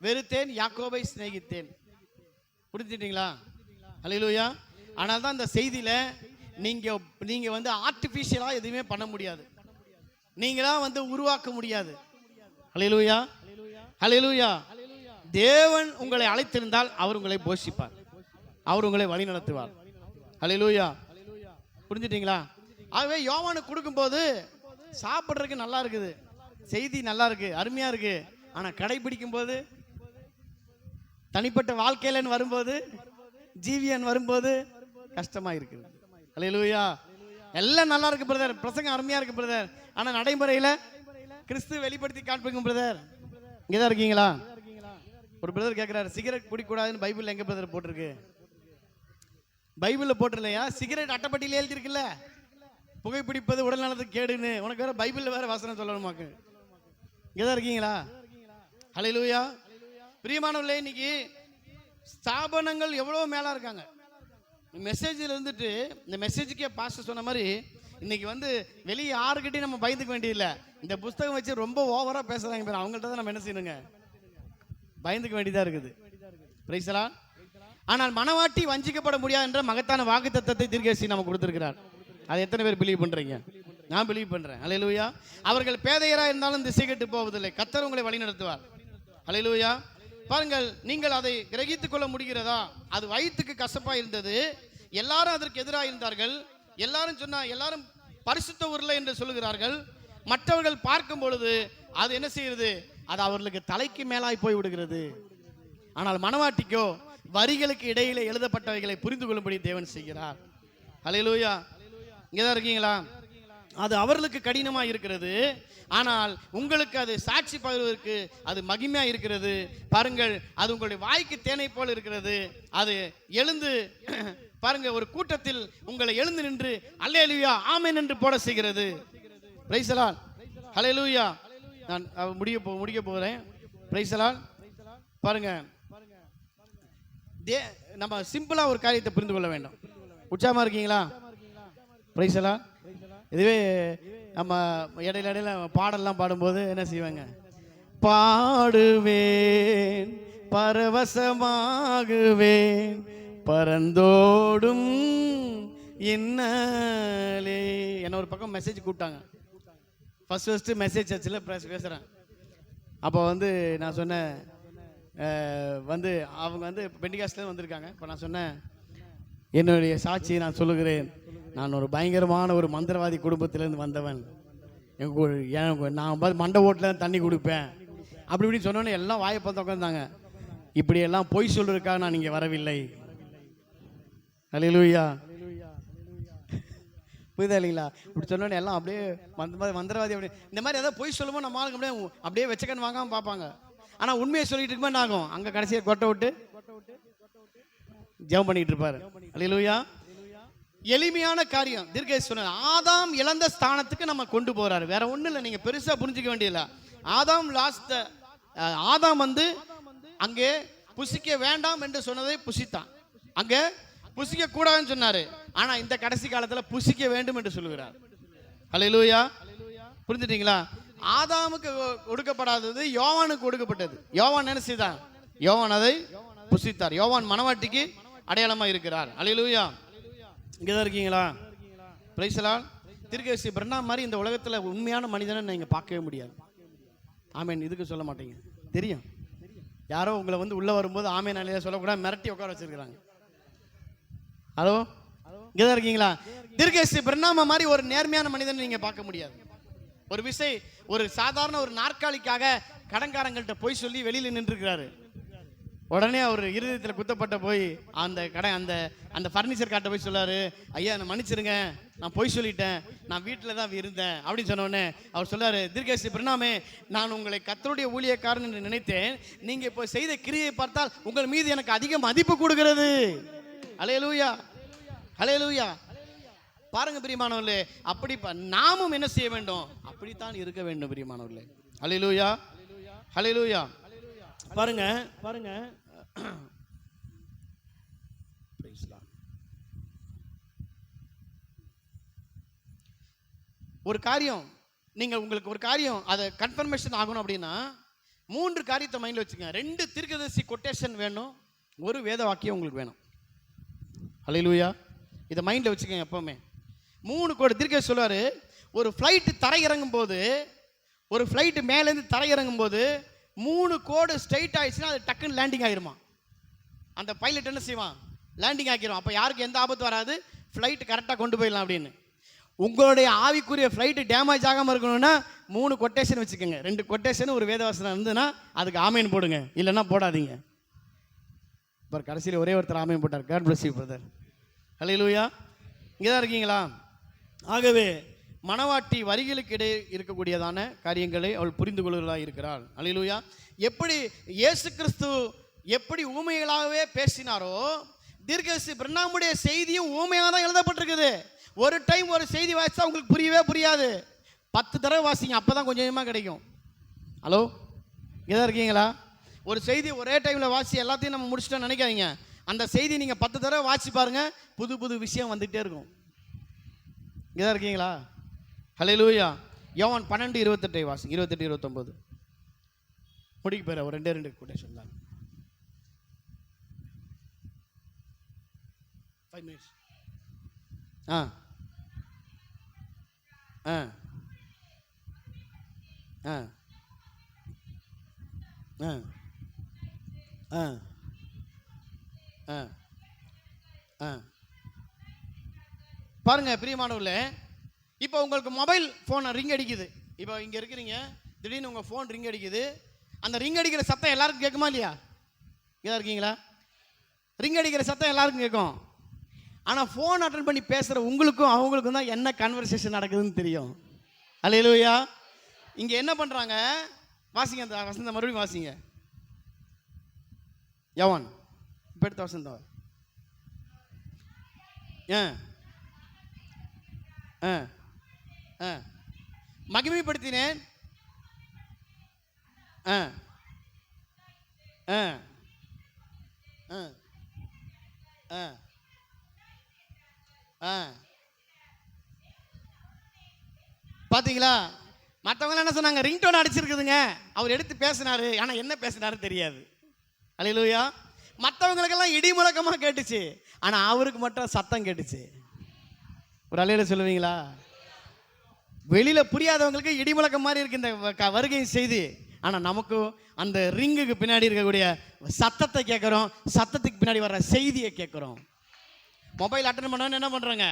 வெறுத்தேன், யாக்கோபை சிநேகித்தேன். புரிஞ்சுட்டீங்களா? அல்லேலூயா. ஆனால் தான் இந்த செய்தியில நீங்க வந்து ஆர்டிபிஷியலா எதுவுமே பண்ண முடியாது, நீங்களா வந்து உருவாக்க முடியாது. அல்லேலூயா, அல்லேலூயா. தேவன் உங்களை அழைத்திருந்தால் அவர் உங்களை போஷிப்பார், அவர் உங்களை வழி நடத்துவார். அல்லேலூயா. புரிஞ்சுட்டீங்களா? ஆகவே யோவானுக்கு கொடுக்கும்போது சாப்பிட்றதுக்கு நல்லா இருக்குது, செய்தி நல்லா இருக்கு, அருமையா இருக்கு. ஆனா கடைபிடிக்கும் போது, தனிப்பட்ட வாழ்க்கையிலன்னு வரும்போது, ஜீவியன் வரும்போது கஷ்டமா இருக்குது. அல்லேலூயா. எல்லாம் நல்லா இருக்கு பிரதர், பிரசங்கம் அருமையா இருக்கு பிரதர், ஆனா நடைமுறையில கிறிஸ்து வெளிப்படுத்தி காண்பிக்கும் பிரதர். இங்கதான் இருக்கீங்களா? ஒரு பிரதர் கேட்கிறாரு, சிகரெட் பிடிக்கூடாதுன்னு பைபிள்ல எங்க பிரதர் போட்டிருக்கு? பைபிள்ல போட்டிருலையா? சிகரெட் அட்டைப்பட்டியில எழுதி இருக்குல்ல, புகைப்பிடிப்பது உடல் நலத்துக்கு கேடுன்னு. உனக்கு வேற பைபிள்ல வேற வசனம் சொல்லணுமாக்கு? இங்கதான் இருக்கீங்களா? அல்லேலூயா. பிரியமானவர்களே, இன்னைக்கு ஸ்தாபனங்கள் எவ்வளவு மேலா இருக்காங்க. மெசேஜில் இருந்துட்டு இந்த மெசேஜுக்கே பாஸ்டர் சொன்ன மாதிரி இன்னைக்கு வந்து வெளியே யாருக்கிட்டையும் நம்ம பயந்துக்க வேண்டியதில்லை. இந்த புஸ்தகம் வச்சு ரொம்ப ஓவரா பேசுறாங்க பேர், அவங்கள்ட்ட தான் நம்ம என்ன செய்யணுங்க, பயந்துக்க வேண்டியதா இருக்குது. Price the Lord. ஆனால் மனவாட்டி வஞ்சிக்கப்பட முடியாது என்ற மகத்தான வாக்குத்தத்தத்தை தீர்க்கதரிசி நமக்கு கொடுத்திருக்கிறார். அதை எத்தனை பேர் பிலீவ் பண்றீங்க? நான் பிலீவ் பண்றேன். அல்லேலூயா. அவர்கள் பேதையரா இருந்தாலும் திசை கெட்டு போவதில்லை, கர்த்தர் உங்களை வழி நடத்துவார். அல்லேலூயா. பாருங்கள், நீங்கள் அதை கிரகித்துக் கொள்ள முடிகிறதா? அது வயிற்றுக்கு கசப்பா இருந்தது, எல்லாரும் அதற்கு எதிராக இருந்தார்கள். எல்லாரும் சொன்னா, எல்லாரும் பரிசுத்த உருளை என்று சொல்லுகிறார்கள். மற்றவர்கள் பார்க்கும் பொழுது அது என்ன செய்கிறது, அது அவர்களுக்கு தலைக்கு மேலாய் போய் விடுகிறது. ஆனால் மனவாட்டிக்கோ வரிகளுக்கு இடையிலே எழுதப்பட்டவைகளை புரிந்து கொள்ளும்படி தேவன் செய்கிறார். அல்லேலூயா. இங்கதான் இருக்கீங்களா? அது அவர்களுக்கு கடினமா இருக்கிறது, ஆனால் உங்களுக்கு அது சாட்சி பகிர்வதற்கு அது மகிமையா இருக்கிறது. பாருங்கள், அது உங்களுடைய வாய்க்கு தேனை போல் இருக்கிறது. அது எழுந்து பாருங்க, ஒரு கூட்டத்தில் உங்களை எழுந்து நின்று அல்லேலூயா ஆமென் என்று போட செய்கிறது. Praise the Lord. அல்லேலூயா. நான் முடிக்க போறேன். Praise the Lord. பாருங்க, நம்ம சிம்பிளா ஒரு காரியத்தை புரிந்து கொள்ள வேண்டும். உற்சாகமா இருக்கீங்களா? Price the Lord. இதுவே நம்ம இடையில பாடல்லாம் பாடும்போது என்ன செய்வாங்க, பாடுவேன் பரவசமாகுவேன் பரந்தோடும் இன்னலே. என்ன ஒரு பக்கம் மெசேஜ் கூப்பிட்டாங்க, ஃபர்ஸ்ட் மெசேஜ் சர்ச்சில் பேசுகிறேன். அப்போ வந்து நான் சொன்னேன், வந்து அவங்க வந்து பெண்டிகாஸ்ட்லேருந்து வந்திருக்காங்க. இப்போ நான் சொன்னேன், என்னுடைய சாட்சியை நான் சொல்லுகிறேன், நான் ஒரு பயங்கரமான ஒரு மந்திரவாதி குடும்பத்திலேருந்து வந்தவன். எனக்கு நான் மண்டை ஓட்டில் தண்ணி கொடுப்பேன் அப்படி இப்படின்னு சொன்னோன்னே எல்லாம் வாயை பார்த்து உட்காந்தாங்க. இப்படியெல்லாம் பொய் சொல்றதுக்காக நான் இங்கே வரவில்லை. அல்லேலூயா. புரியுதா இல்லைங்களா? இப்படி சொன்னோன்னே எல்லாம் அப்படியே மந்திரவாதி அப்படி இந்த மாதிரி ஏதாவது பொய் சொல்லும்போது நம்ம ஆளுக்கு அப்படியே வச்சக்கன்னு வாங்காமல் பார்ப்பாங்க. ஆனால் உண்மையை சொல்லிட்டு இருக்குமே என்ன ஆகும், அங்கே கடைசியாக கொட்டை விட்டு ஜெபம் பண்ணிட்டு இருப்பாரு. அல்லேலூயா. எளிமையான காரியம் தீர்க்கதரிசி சொன்னார். ஆதாம் இழந்த ஸ்தானத்துக்கு நம்ம கொண்டு போறாரு, வேற ஒண்ணும் இல்லை. நீங்க பெருசா புரிஞ்சுக்க வேண்டியதில்லை. ஆதாம் வந்து அங்கே புசிக்க வேண்டாம் என்று சொன்னதை புசித்தான், அங்கே புசிக்க கூடாதுன்னு சொன்னாரு. ஆனா இந்த கடைசி காலத்துல புசிக்க வேண்டும் என்று சொல்லுகிறார். அல்லேலூயா. புரிஞ்சுட்டீங்களா? ஆதாமுக்கு கொடுக்கப்படாதது யோவானுக்கு கொடுக்கப்பட்டது. யோவான் என்ன செய்தான்? யோவான் அதை புசித்தார். யோவான் மனவாட்டிக்கு அடையாளமா இருக்கிறார். அல்லேலூயா. இங்கதான் இருக்கீங்களா? Price the Lord. தீர்க்கதரிசி பிரண்ணாம் மாதிரி இந்த உலகத்துல உண்மையான மனிதனை நீங்க பார்க்கவே முடியாது. ஆமேன் இதுக்கு சொல்ல மாட்டீங்க. தெரியும், யாரோ உங்களை வந்து உள்ளே வரும்போது ஆமேன் அலையா சொல்லக்கூடாது, மிரட்டி உட்கார வச்சிருக்கிறாங்க. ஹலோ, இங்கே தான் இருக்கீங்களா? தீர்க்கதரிசி பிரணாம மாதிரி ஒரு நேர்மையான மனிதன் நீங்கள் பார்க்க முடியாது. ஒரு சாதாரண ஒரு நாற்காலிக்காக கடன்காரங்கள்ட்ட போய் சொல்லி வெளியில் நின்றுருக்கிறாரு. உடனே அவர் இருதயத்தில் குத்தப்பட்ட போய் அந்த ஃபர்னிச்சர் காட்ட போய் சொல்லாரு, ஐயா என்னை மன்னிச்சிருங்க, நான் போய் சொல்லிட்டேன், நான் வீட்டில் தான் இருந்தேன் அப்படின்னு சொன்ன உடனே அவர் சொல்லாரு, தீர்க்கதரிசி பிரணாமே, நான் உங்களை கர்த்தருடைய ஊழியக்காரன் என்று நினைத்தேன், நீங்கள் இப்போ செய்த கிரியை பார்த்தால் உங்கள் மீது எனக்கு அதிக மதிப்பு கொடுக்கிறது. அல்லேலூயா, அல்லேலூயா. பாருங்க பிரியமானவர்களே, அப்படி நாமும் என்ன செய்ய வேண்டும்? அப்படித்தான் இருக்க வேண்டும் பிரியமானவர்களே. அல்லேலூயா, அல்லேலூயா. பாருங்க பாருங்க, ஒரு காரியம் உங்களுக்கு ஒரு காரியம் அதை கன்ஃபர்மேஷன் ஆகணும் அப்படின்னா 3 காரியத்தை மைண்ட்ல வச்சுக்கங்க. 2 தீர்க்கதரிசி கொட்டேஷன் வேணும், ஒரு வேத வாக்கியம் உங்களுக்கு வேணும். அல்லேலூயா, இதை மைண்ட்ல வச்சுக்கங்க எப்பவுமே. 3 கோடி தீர்க்கதரிசி சொல்லுவாரு, ஒரு ஃப்ளைட் தரையிறங்கும் போது, ஒரு ஃப்ளைட் மேலேருந்து தரையிறங்கும் போது 3 கோடு ஸ்ட்ரைட் ஆயிடுச்சுன்னா அது டக்குன்னு லேண்டிங் ஆகிருமா. அந்த பைலட் என்ன செய்வான்? லேண்டிங் ஆக்கிடும். அப்போ யாருக்கு எந்த ஆபத்து வராது, ஃப்ளைட் கரெக்டாக கொண்டு போயிடலாம் அப்படின்னு. உங்களுடைய ஆவிக்குரிய ஃப்ளைட்டு டேமேஜ் ஆகாமல் இருக்கணும்னா 3 கொட்டேஷன் வச்சுக்கோங்க. 2 கொட்டேஷன் ஒரு வேதவசனம் இருந்ததுன்னா அதுக்கு ஆமேன் போடுங்க, இல்லைன்னா போடாதீங்க. இப்போ கடைசியில் ஒரே ஒருத்தர் ஆமேன் போட்டார். God bless you brother. அல்லேலூயா, இங்கே தான் இருக்கீங்களா? ஆகவே மணவாட்டி வரிகளுக்கு இடையே இருக்கக்கூடியதான காரியங்களை அவள் புரிந்து கொள்வதாக இருக்கிறாள். அல்லேலூயா. எப்படி இயேசு கிறிஸ்து எப்படி ஊமைகளாகவே பேசினாரோ, தீர்க்கதரிசி பிரணாமுடைய செய்தியும் ஊமையாக தான் எழுதப்பட்டிருக்குது. ஒரு டைம் ஒரு செய்தி வாசித்தா உங்களுக்கு புரியவே புரியாது. 10 தடவை வாசிங்க, அப்போ தான் கொஞ்சம் கொஞ்சமாக கிடைக்கும். ஹலோ, இங்கே இருக்கீங்களா? ஒரு செய்தி ஒரே டைமில் வாசி எல்லாத்தையும் நம்ம முடிச்சிட்டோம் நினைக்காதீங்க. அந்த செய்தி நீங்கள் 10 தடவை வாசி பாருங்க, புது புது விஷயம் வந்துகிட்டே இருக்கும். இங்கே தான் இருக்கீங்களா? ஹல்லேலூயா. யோவான் 12:28 வாசிங்க, 28-29 முடிக்க போகிற ஒரு 2 கொட்டேஷன் தான். 5 minutes. ஆ ஆ ஆ ஆ ஆ ஆ ஆ பாருங்க பிரியமானவர்களே, இப்போ உங்களுக்கு மொபைல் ஃபோன் ரிங் அடிக்குது. இப்போ இங்கே இருக்கிறீங்க, திடீர்னு உங்கள் ஃபோன் ரிங் அடிக்குது. அந்த ரிங் அடிக்கிற சத்தம் எல்லாருக்கும் கேட்குமா இல்லையா? இதாக இருக்கீங்களா? ரிங் அடிக்கிற சத்தம் எல்லாருக்கும் கேட்கும். ஆனால் ஃபோன் அட்டன் பண்ணி பேசுகிற உங்களுக்கும் அவங்களுக்கும் தான் என்ன கன்வர்சேஷன் நடக்குதுன்னு தெரியும். அல்லேலூயா. இங்கே என்ன பண்ணுறாங்க வாசிங்க, அந்த வசந்த மறுபடியும் வாசிங்க. யோவான் இப்போ எடுத்த வசந்தா. மகிமைப்படுத்தினேன். பாத்தீங்களா? மற்றவங்க என்ன சொன்னாங்க? ரிங்டோன் அடிச்சிருக்குதுங்க, அவர் எடுத்து பேசினாரு, ஆனால் என்ன பேசினாரு தெரியாது. அல்லேலூயா. மற்றவங்களுக்கெல்லாம் இடி முழக்கமாக கேட்டுச்சு, ஆனால் அவருக்கு மட்டும் சத்தம் கேட்டுச்சு. ஒரு அல்லேலூயா சொல்லுவீங்களா? வெளியில் புரியாதவங்களுக்கு இடி முழக்கம் மாதிரி இருக்கு இந்த வருகை செய்தி, ஆனால் நமக்கு அந்த ரிங்குக்கு பின்னாடி இருக்கக்கூடிய சத்தத்தை கேட்குறோம், சத்தத்துக்கு பின்னாடி வர்ற செய்தியை கேட்குறோம். மொபைல் அட்டன் பண்ணோன்னு என்ன பண்ணுறாங்க?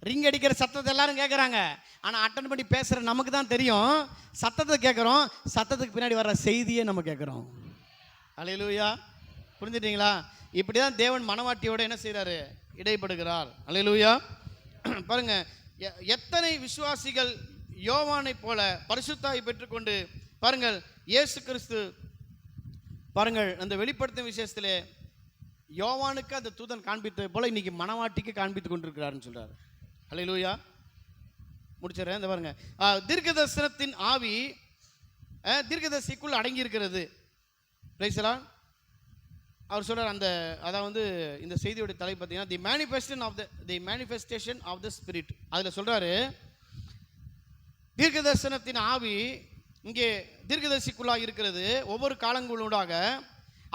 ரிங் அடிக்கிற சத்தத்தை எல்லாரும் கேட்குறாங்க, ஆனால் அட்டன் பண்ணி பேசுகிற நமக்கு தான் தெரியும் சத்தத்தை கேட்குறோம், சத்தத்துக்கு பின்னாடி வர்ற செய்தியை நம்ம கேட்குறோம். அல்லேலூயா. புரிஞ்சுட்டீங்களா? இப்படி தான் தேவன் மணவாட்டியோட என்ன செய்கிறாரு? இடைப்படுகிறார். அல்லேலூயா. பாருங்க, எத்தனை விசுவாசிகள் யோவானை போல பரிசுத்தாய் பெற்றுக்கொண்டு பாருங்கள், இயேசு கிறிஸ்து பாருங்கள் அந்த வெளிப்படுத்தும் விசேஷத்திலே யோவானுக்கு அந்த தூதன் காண்பித்தது போல இன்னைக்கு மணவாட்டிக்கு காண்பித்து கொண்டிருக்கிறாருன்னு சொல்றாரு. அல்லேலூயா. முடிச்சிடறேன். இந்த பாருங்க, தீர்க்கதரிசனத்தின் ஆவி தீர்க்கதரிசிக்குள் அடங்கி இருக்கிறது. அவர் சொல்றார், அந்த அதாவது இந்த செய்தியோட தலை பார்த்தீங்கன்னா தி மேனிஃபெஸ்டேஷன் ஆஃப் த ஸ்பிரிட். அதில் சொல்றாரு, தீர்க்கதரிசனத்தின் ஆவி இங்கே தீர்க்கதரிசிக்குள்ளாக இருக்கிறது. ஒவ்வொரு காலங்களூடாக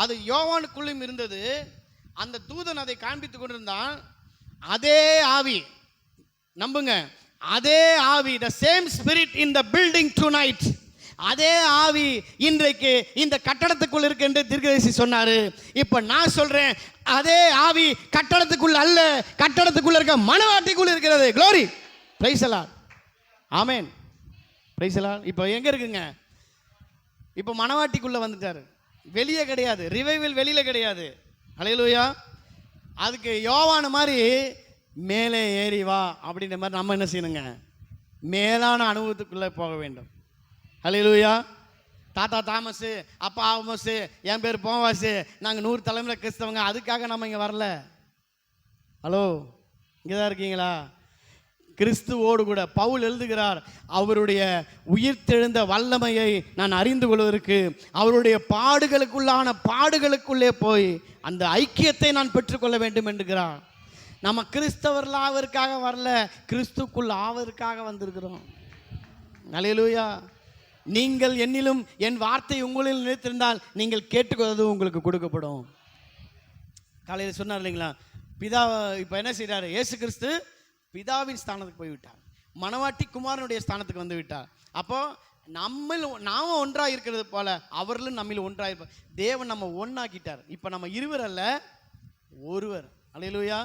அது யோவானுக்குள்ளும் இருந்தது. அந்த தூதன் அதை காண்பித்துக் கொண்டிருந்தான். அதே ஆவி, நம்புங்க, அதே ஆவி, the same spirit in the building tonight, அதே ஆவி இன்றைக்கு இந்த கட்டடத்துக்குள் இருக்கு என்று தீர்க்கதரிசி சொன்னாரு. இப்ப நான் சொல்றேன், அதே ஆவி கட்டடத்துக்குள் அல்ல, கட்டடத்துக்குள்ள இருக்க மனவாட்டிக்குள் இருக்கிறது. Glory, price the Lord, amen, price the Lord. இப்போ எங்க இருக்குங்க? இப்போ மனவாட்டிக்குள்ள வந்துட்டாரு, வெளியே கிடையாது. ரிவைவல் வெளியில கிடையாது. ஹல்லேலூயா. அதுக்கு யோவான மாதிரி மேலே ஏறி வா அப்படின்ற மாதிரி நம்ம என்ன செய்யணுங்க? மேலான அனுபவத்துக்குள்ளே போக வேண்டும். ஹல்லேலூயா. தாத்தா தாமஸு, அப்பா ஆமஸு, என் பேர் போவாஸு, நாங்கள் 100 தலைமுறை கிறிஸ்தவங்க, அதுக்காக நம்ம இங்கே வரல. ஹலோ, இங்கே தான் இருக்கீங்களா? கிறிஸ்துவோடு கூட பவுல் எழுதுகிறார், அவருடைய உயிர்த்தெழுந்த வல்லமையை நான் அறிந்து கொள்வதற்கு அவருடைய பாடுகளுக்குள்ளே போய் அந்த ஐக்கியத்தை நான் பெற்றுக்கொள்ள வேண்டும் என்கிறார். நம்ம கிறிஸ்தவர்கள் ஆவதற்காக வரல, கிறிஸ்துக்குள் ஆவதற்காக வந்திருக்கிறோம். அல்லேலூயா. நீங்கள் என்னிலும் என் வார்த்தை உங்களில் நிலைத்திருந்தால் நீங்கள் கேட்டுக்கொள்வது உங்களுக்கு கொடுக்கப்படும். காலையில் சொன்னார் இல்லைங்களா, பிதா இப்போ என்ன செய்கிறாரு? இயேசு கிறிஸ்து பிதாவின் ஸ்தானத்துக்கு போய்விட்டார், மனவாட்டி குமாரனுடைய ஸ்தானத்துக்கு வந்து விட்டார். அப்போ நாம ஒன்றாக இருக்கிறது போல அவர்களும் நம்மில் ஒன்றாக இருப்பார். தேவன் நம்ம ஒன்றாக்கிட்டார். இப்போ நம்ம இருவர் அல்ல, ஒருவர். அல்லேலூயா.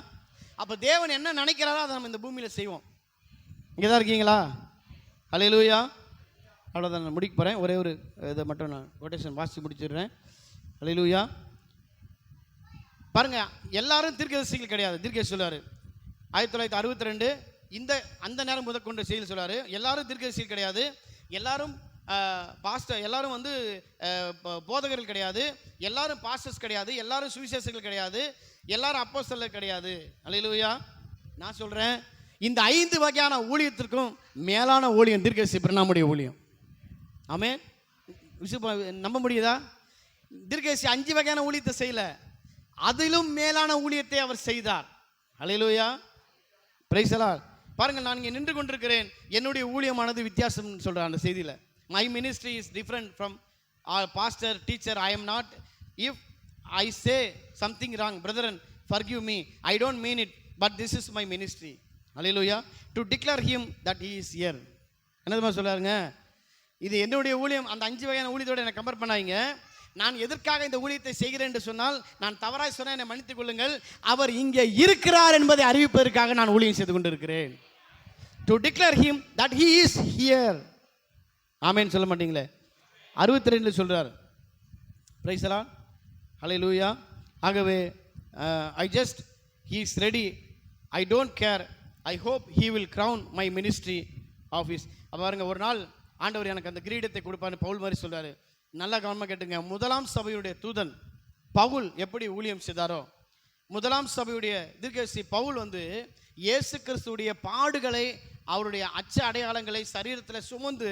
அப்போ தேவன் என்ன நினைக்கிறாரோ அதை நம்ம இந்த பூமியில் செய்வோம். இங்கே தான் இருக்கீங்களா? அல்லேலூயா. அவ்வளோதான், நான் முடிக்க போகிறேன். ஒரே ஒரு இதை மட்டும் நான் கொட்டேஷன் வாசித்து முடிச்சிடுறேன். அல்லேலூயா. பாருங்க, எல்லாரும் தீர்க்கதரிசிகள் கிடையாது. தீர்க்கதரிசி சொல்லுவார் 1962 அந்த நேரம் முதற்கொண்டு செய்தி சொல்லுவார், எல்லாரும் தீர்க்கதரிசிகள் கிடையாது, எல்லாரும் பாஸ்டர், எல்லாரும் வந்து போதகர்கள் கிடையாது, எல்லாரும் பாஸ்டர்ஸ் கிடையாது, எல்லாரும் சுவிசேஷர்கள் கிடையாது, எல்லாரும் அப்போஸ்தலர் கிடையாது. அல்லேலூயா. நான் சொல்கிறேன், இந்த 5 வகையான ஊழியத்திற்கும் மேலான ஊழியம் தீர்க்கதரிசி பிரணாமுடைய ஊழியம். ஆமென். நம்ப முடியுதா? தீர்க்கதரிசி 5 வகையான ஊழியத்தை செய்யல, அதிலும் மேலான ஊழியத்தை அவர் செய்தார். அல்லேலூயா. Praise the Lord. பாருங்கள், நான் இங்கே நின்று கொண்டிருக்கிறேன், என்னுடைய ஊழியமானது வித்தியாசம் சொல்கிறேன் அந்த செய்தியில். My ministry is different from pastor, teacher. I am not, if I say something wrong, brethren forgive me, I don't mean it, but this is my ministry. அல்லேலூயா. To declare him that he is here. என்னதுமா சொல்லுவாருங்க? இது என்னுடைய ஊழியம். அந்த 5 வகையான ஊழியத்தோடு என்னை compare பண்ணாங்க. நான் எதற்காக இந்த ஊழியத்தை செய்கிறேன் என்று சொன்னால், நான் தவறாய் சொன்ன என்னை மன்னித்துக் கொள்ளுங்கள், அவர் இங்கே இருக்கிறார் என்பதை அறிவிப்பதற்காக நான் ஊழியம் செய்து கொண்டிருக்கிறேன். To declare him that he is here. ஆமென் சொல்ல மாட்டீங்களே? 62 சொல்றார். Praise the Lord. ஹல்லேலூயா. ஆகவே I just he is ready, I don't care, I hope he will crown my ministry office. அப்போ பாருங்க, ஒரு நாள் ஆண்டவர் எனக்கு அந்த கிரீடத்தை கொடுப்பான்னு பவுல் மாதிரி சொல்றாரு. நல்லா கவனமாக கேட்டுங்க. முதலாம் சபையுடைய தூதன் பவுல் எப்படி ஊழியம் செய்தாரோ, முதலாம் சபையுடைய தீர்க்கதரிசி பவுல் வந்து இயேசு கிறிஸ்துடைய பாடுகளை, அவருடைய அச்ச அடையாளங்களை சரீரத்தில் சுமந்து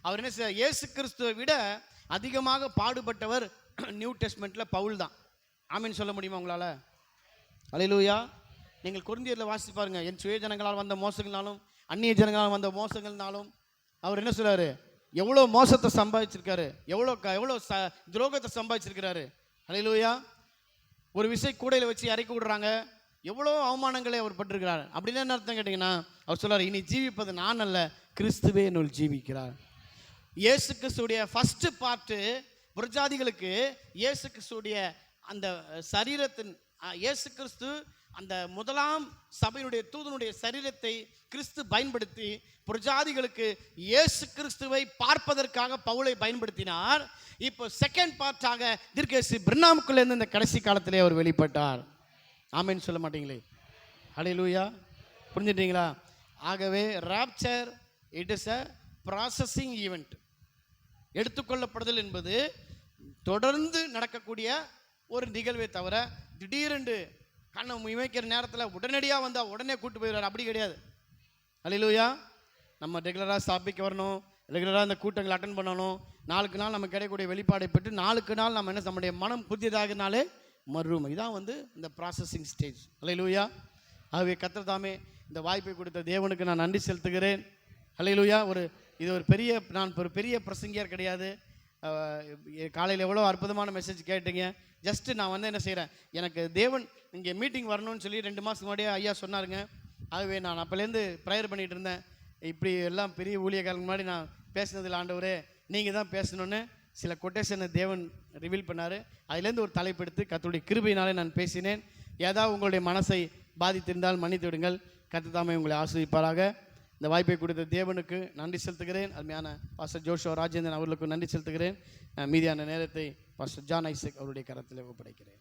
அவர் என்ன செய்ய, இயேசு கிறிஸ்துவை விட அதிகமாக பாடுபட்டவர் நியூ டெஸ்ட்மெண்ட்டில் பவுல் தான். ஆமீன் சொல்ல முடியுமா உங்களால்? அல்லேலூயா. நீங்கள் கொரிந்தியரில் வாசித்து பாருங்க, என் சுய ஜனங்களால் வந்த மோசங்களாலும் அந்நிய ஜனங்களால் வந்த மோசங்கள்னாலும் அவர் என்ன சொல்றாரு, எவ்வளோ மோசத்தை சம்பாதிச்சிருக்காரு, எவ்வளோ துரோகத்தை சம்பாதிச்சிருக்கிறாரு. அல்லேலூயா. ஒரு விசை கூடையில் வச்சு இறக்கி விடுறாங்க, எவ்வளோ அவமானங்களை அவர் பட்டிருக்கிறார். அப்படின்னு என்ன அர்த்தம் கேட்டிங்கன்னா, அவர் சொல்றார், இனி ஜீவிப்பது நான் அல்ல, கிறிஸ்துவே என்னுள் ஜீவிக்கிறார். இயேசு கிறிஸ்துடைய ஃபர்ஸ்ட் பார்ட்டு புரஜாதிகளுக்கு இயேசு கிறிஸ்துடைய அந்த சரீரத்தின், இயேசு கிறிஸ்து அந்த முதலாம் சபையினுடைய தூதனுடைய சரீரத்தை கிறிஸ்து பயன்படுத்தி புரஜாதிகளுக்கு இயேசு கிறிஸ்துவை பார்ப்பதற்காக பவுலை பயன்படுத்தினார். இப்போ செகண்ட் பார்ட்டாக தீர்க்கதரிசி பிரணாமுக்குள்ள இருந்து இந்த கடைசி காலத்திலே அவர் வெளிப்பட்டார். ஆமென் சொல்ல மாட்டீங்களே? ஹல்லேலூயா. புரிஞ்சுட்டீங்களா? ஆகவே rapture it is a processing event. எடுத்துக்கொள்ளப்படுதல் என்பது தொடர்ந்து நடக்கக்கூடிய ஒரு நிகழ்வை தவிர, திடீரென்று கண்ணை இமைக்கிற நேரத்தில் உடனடியாக வந்தால் உடனே கூட்டு போயிடுறாரு, அப்படி கிடையாது. அல்லேலூயா. நம்ம ரெகுலராக சபைக்கு வரணும், ரெகுலராக இந்த கூட்டங்களை அட்டன் பண்ணணும், நாளுக்கு நாள் நமக்கு கிடைக்கக்கூடிய வெளிப்பாடை பெற்று நாளுக்கு நாள் நம்ம என்ன, நம்முடைய மனம் புதியதாகினாலே மறுமை. இதான் வந்து இந்த ப்ராசஸிங் ஸ்டேஜ். அல்லேலூயா. ஆகவே கர்த்தர் தாமே இந்த வாய்ப்பை கொடுத்த தேவனுக்கு நான் நன்றி செலுத்துகிறேன். அல்லேலூயா. இது ஒரு பெரிய பிரசங்கியார் கிடையாது. காலையில் எவ்வளோ அற்புதமான மெசேஜ் கேட்டீங்க. ஜஸ்ட்டு நான் வந்து என்ன செய்கிறேன், எனக்கு தேவன் இங்கே மீட்டிங் வரணும்னு சொல்லி 2 மாதத்துக்கு முன்னாடியே ஐயா சொன்னாருங்க. ஆகவே நான் அப்போலேருந்து ப்ரேயர் பண்ணிகிட்டு இருந்தேன். இப்படி எல்லாம் பெரிய ஊழியக்காரங்க முன்னாடி நான் பேசினதில் ஆண்டவரே நீங்கள் தான் பேசணுன்னு சில கொட்டேஷனை தேவன் ரிவீல் பண்ணார். அதுலேருந்து ஒரு தலைப்பெடுத்து கர்த்தருடைய கிருபையினாலே நான் பேசினேன். ஏதாவது உங்களுடைய மனசை பாதித்திருந்தால் மன்னித்து விடுங்கள். கர்த்தர் தாமே உங்களை ஆசீர்வதிப்பாராக. இந்த வாய்ப்பை கொடுத்த தேவனுக்கு நன்றி செலுத்துகிறேன். அருமையான பாஸ்டர் ஜோஷுவா ராஜேந்திரன் அவர்களுக்கு நன்றி செலுத்துகிறேன். மீதியான நேரத்தை பாஸ்டர் ஜான் ஐசக் அவருடைய கரத்தில் ஒப்படைக்கிறேன்.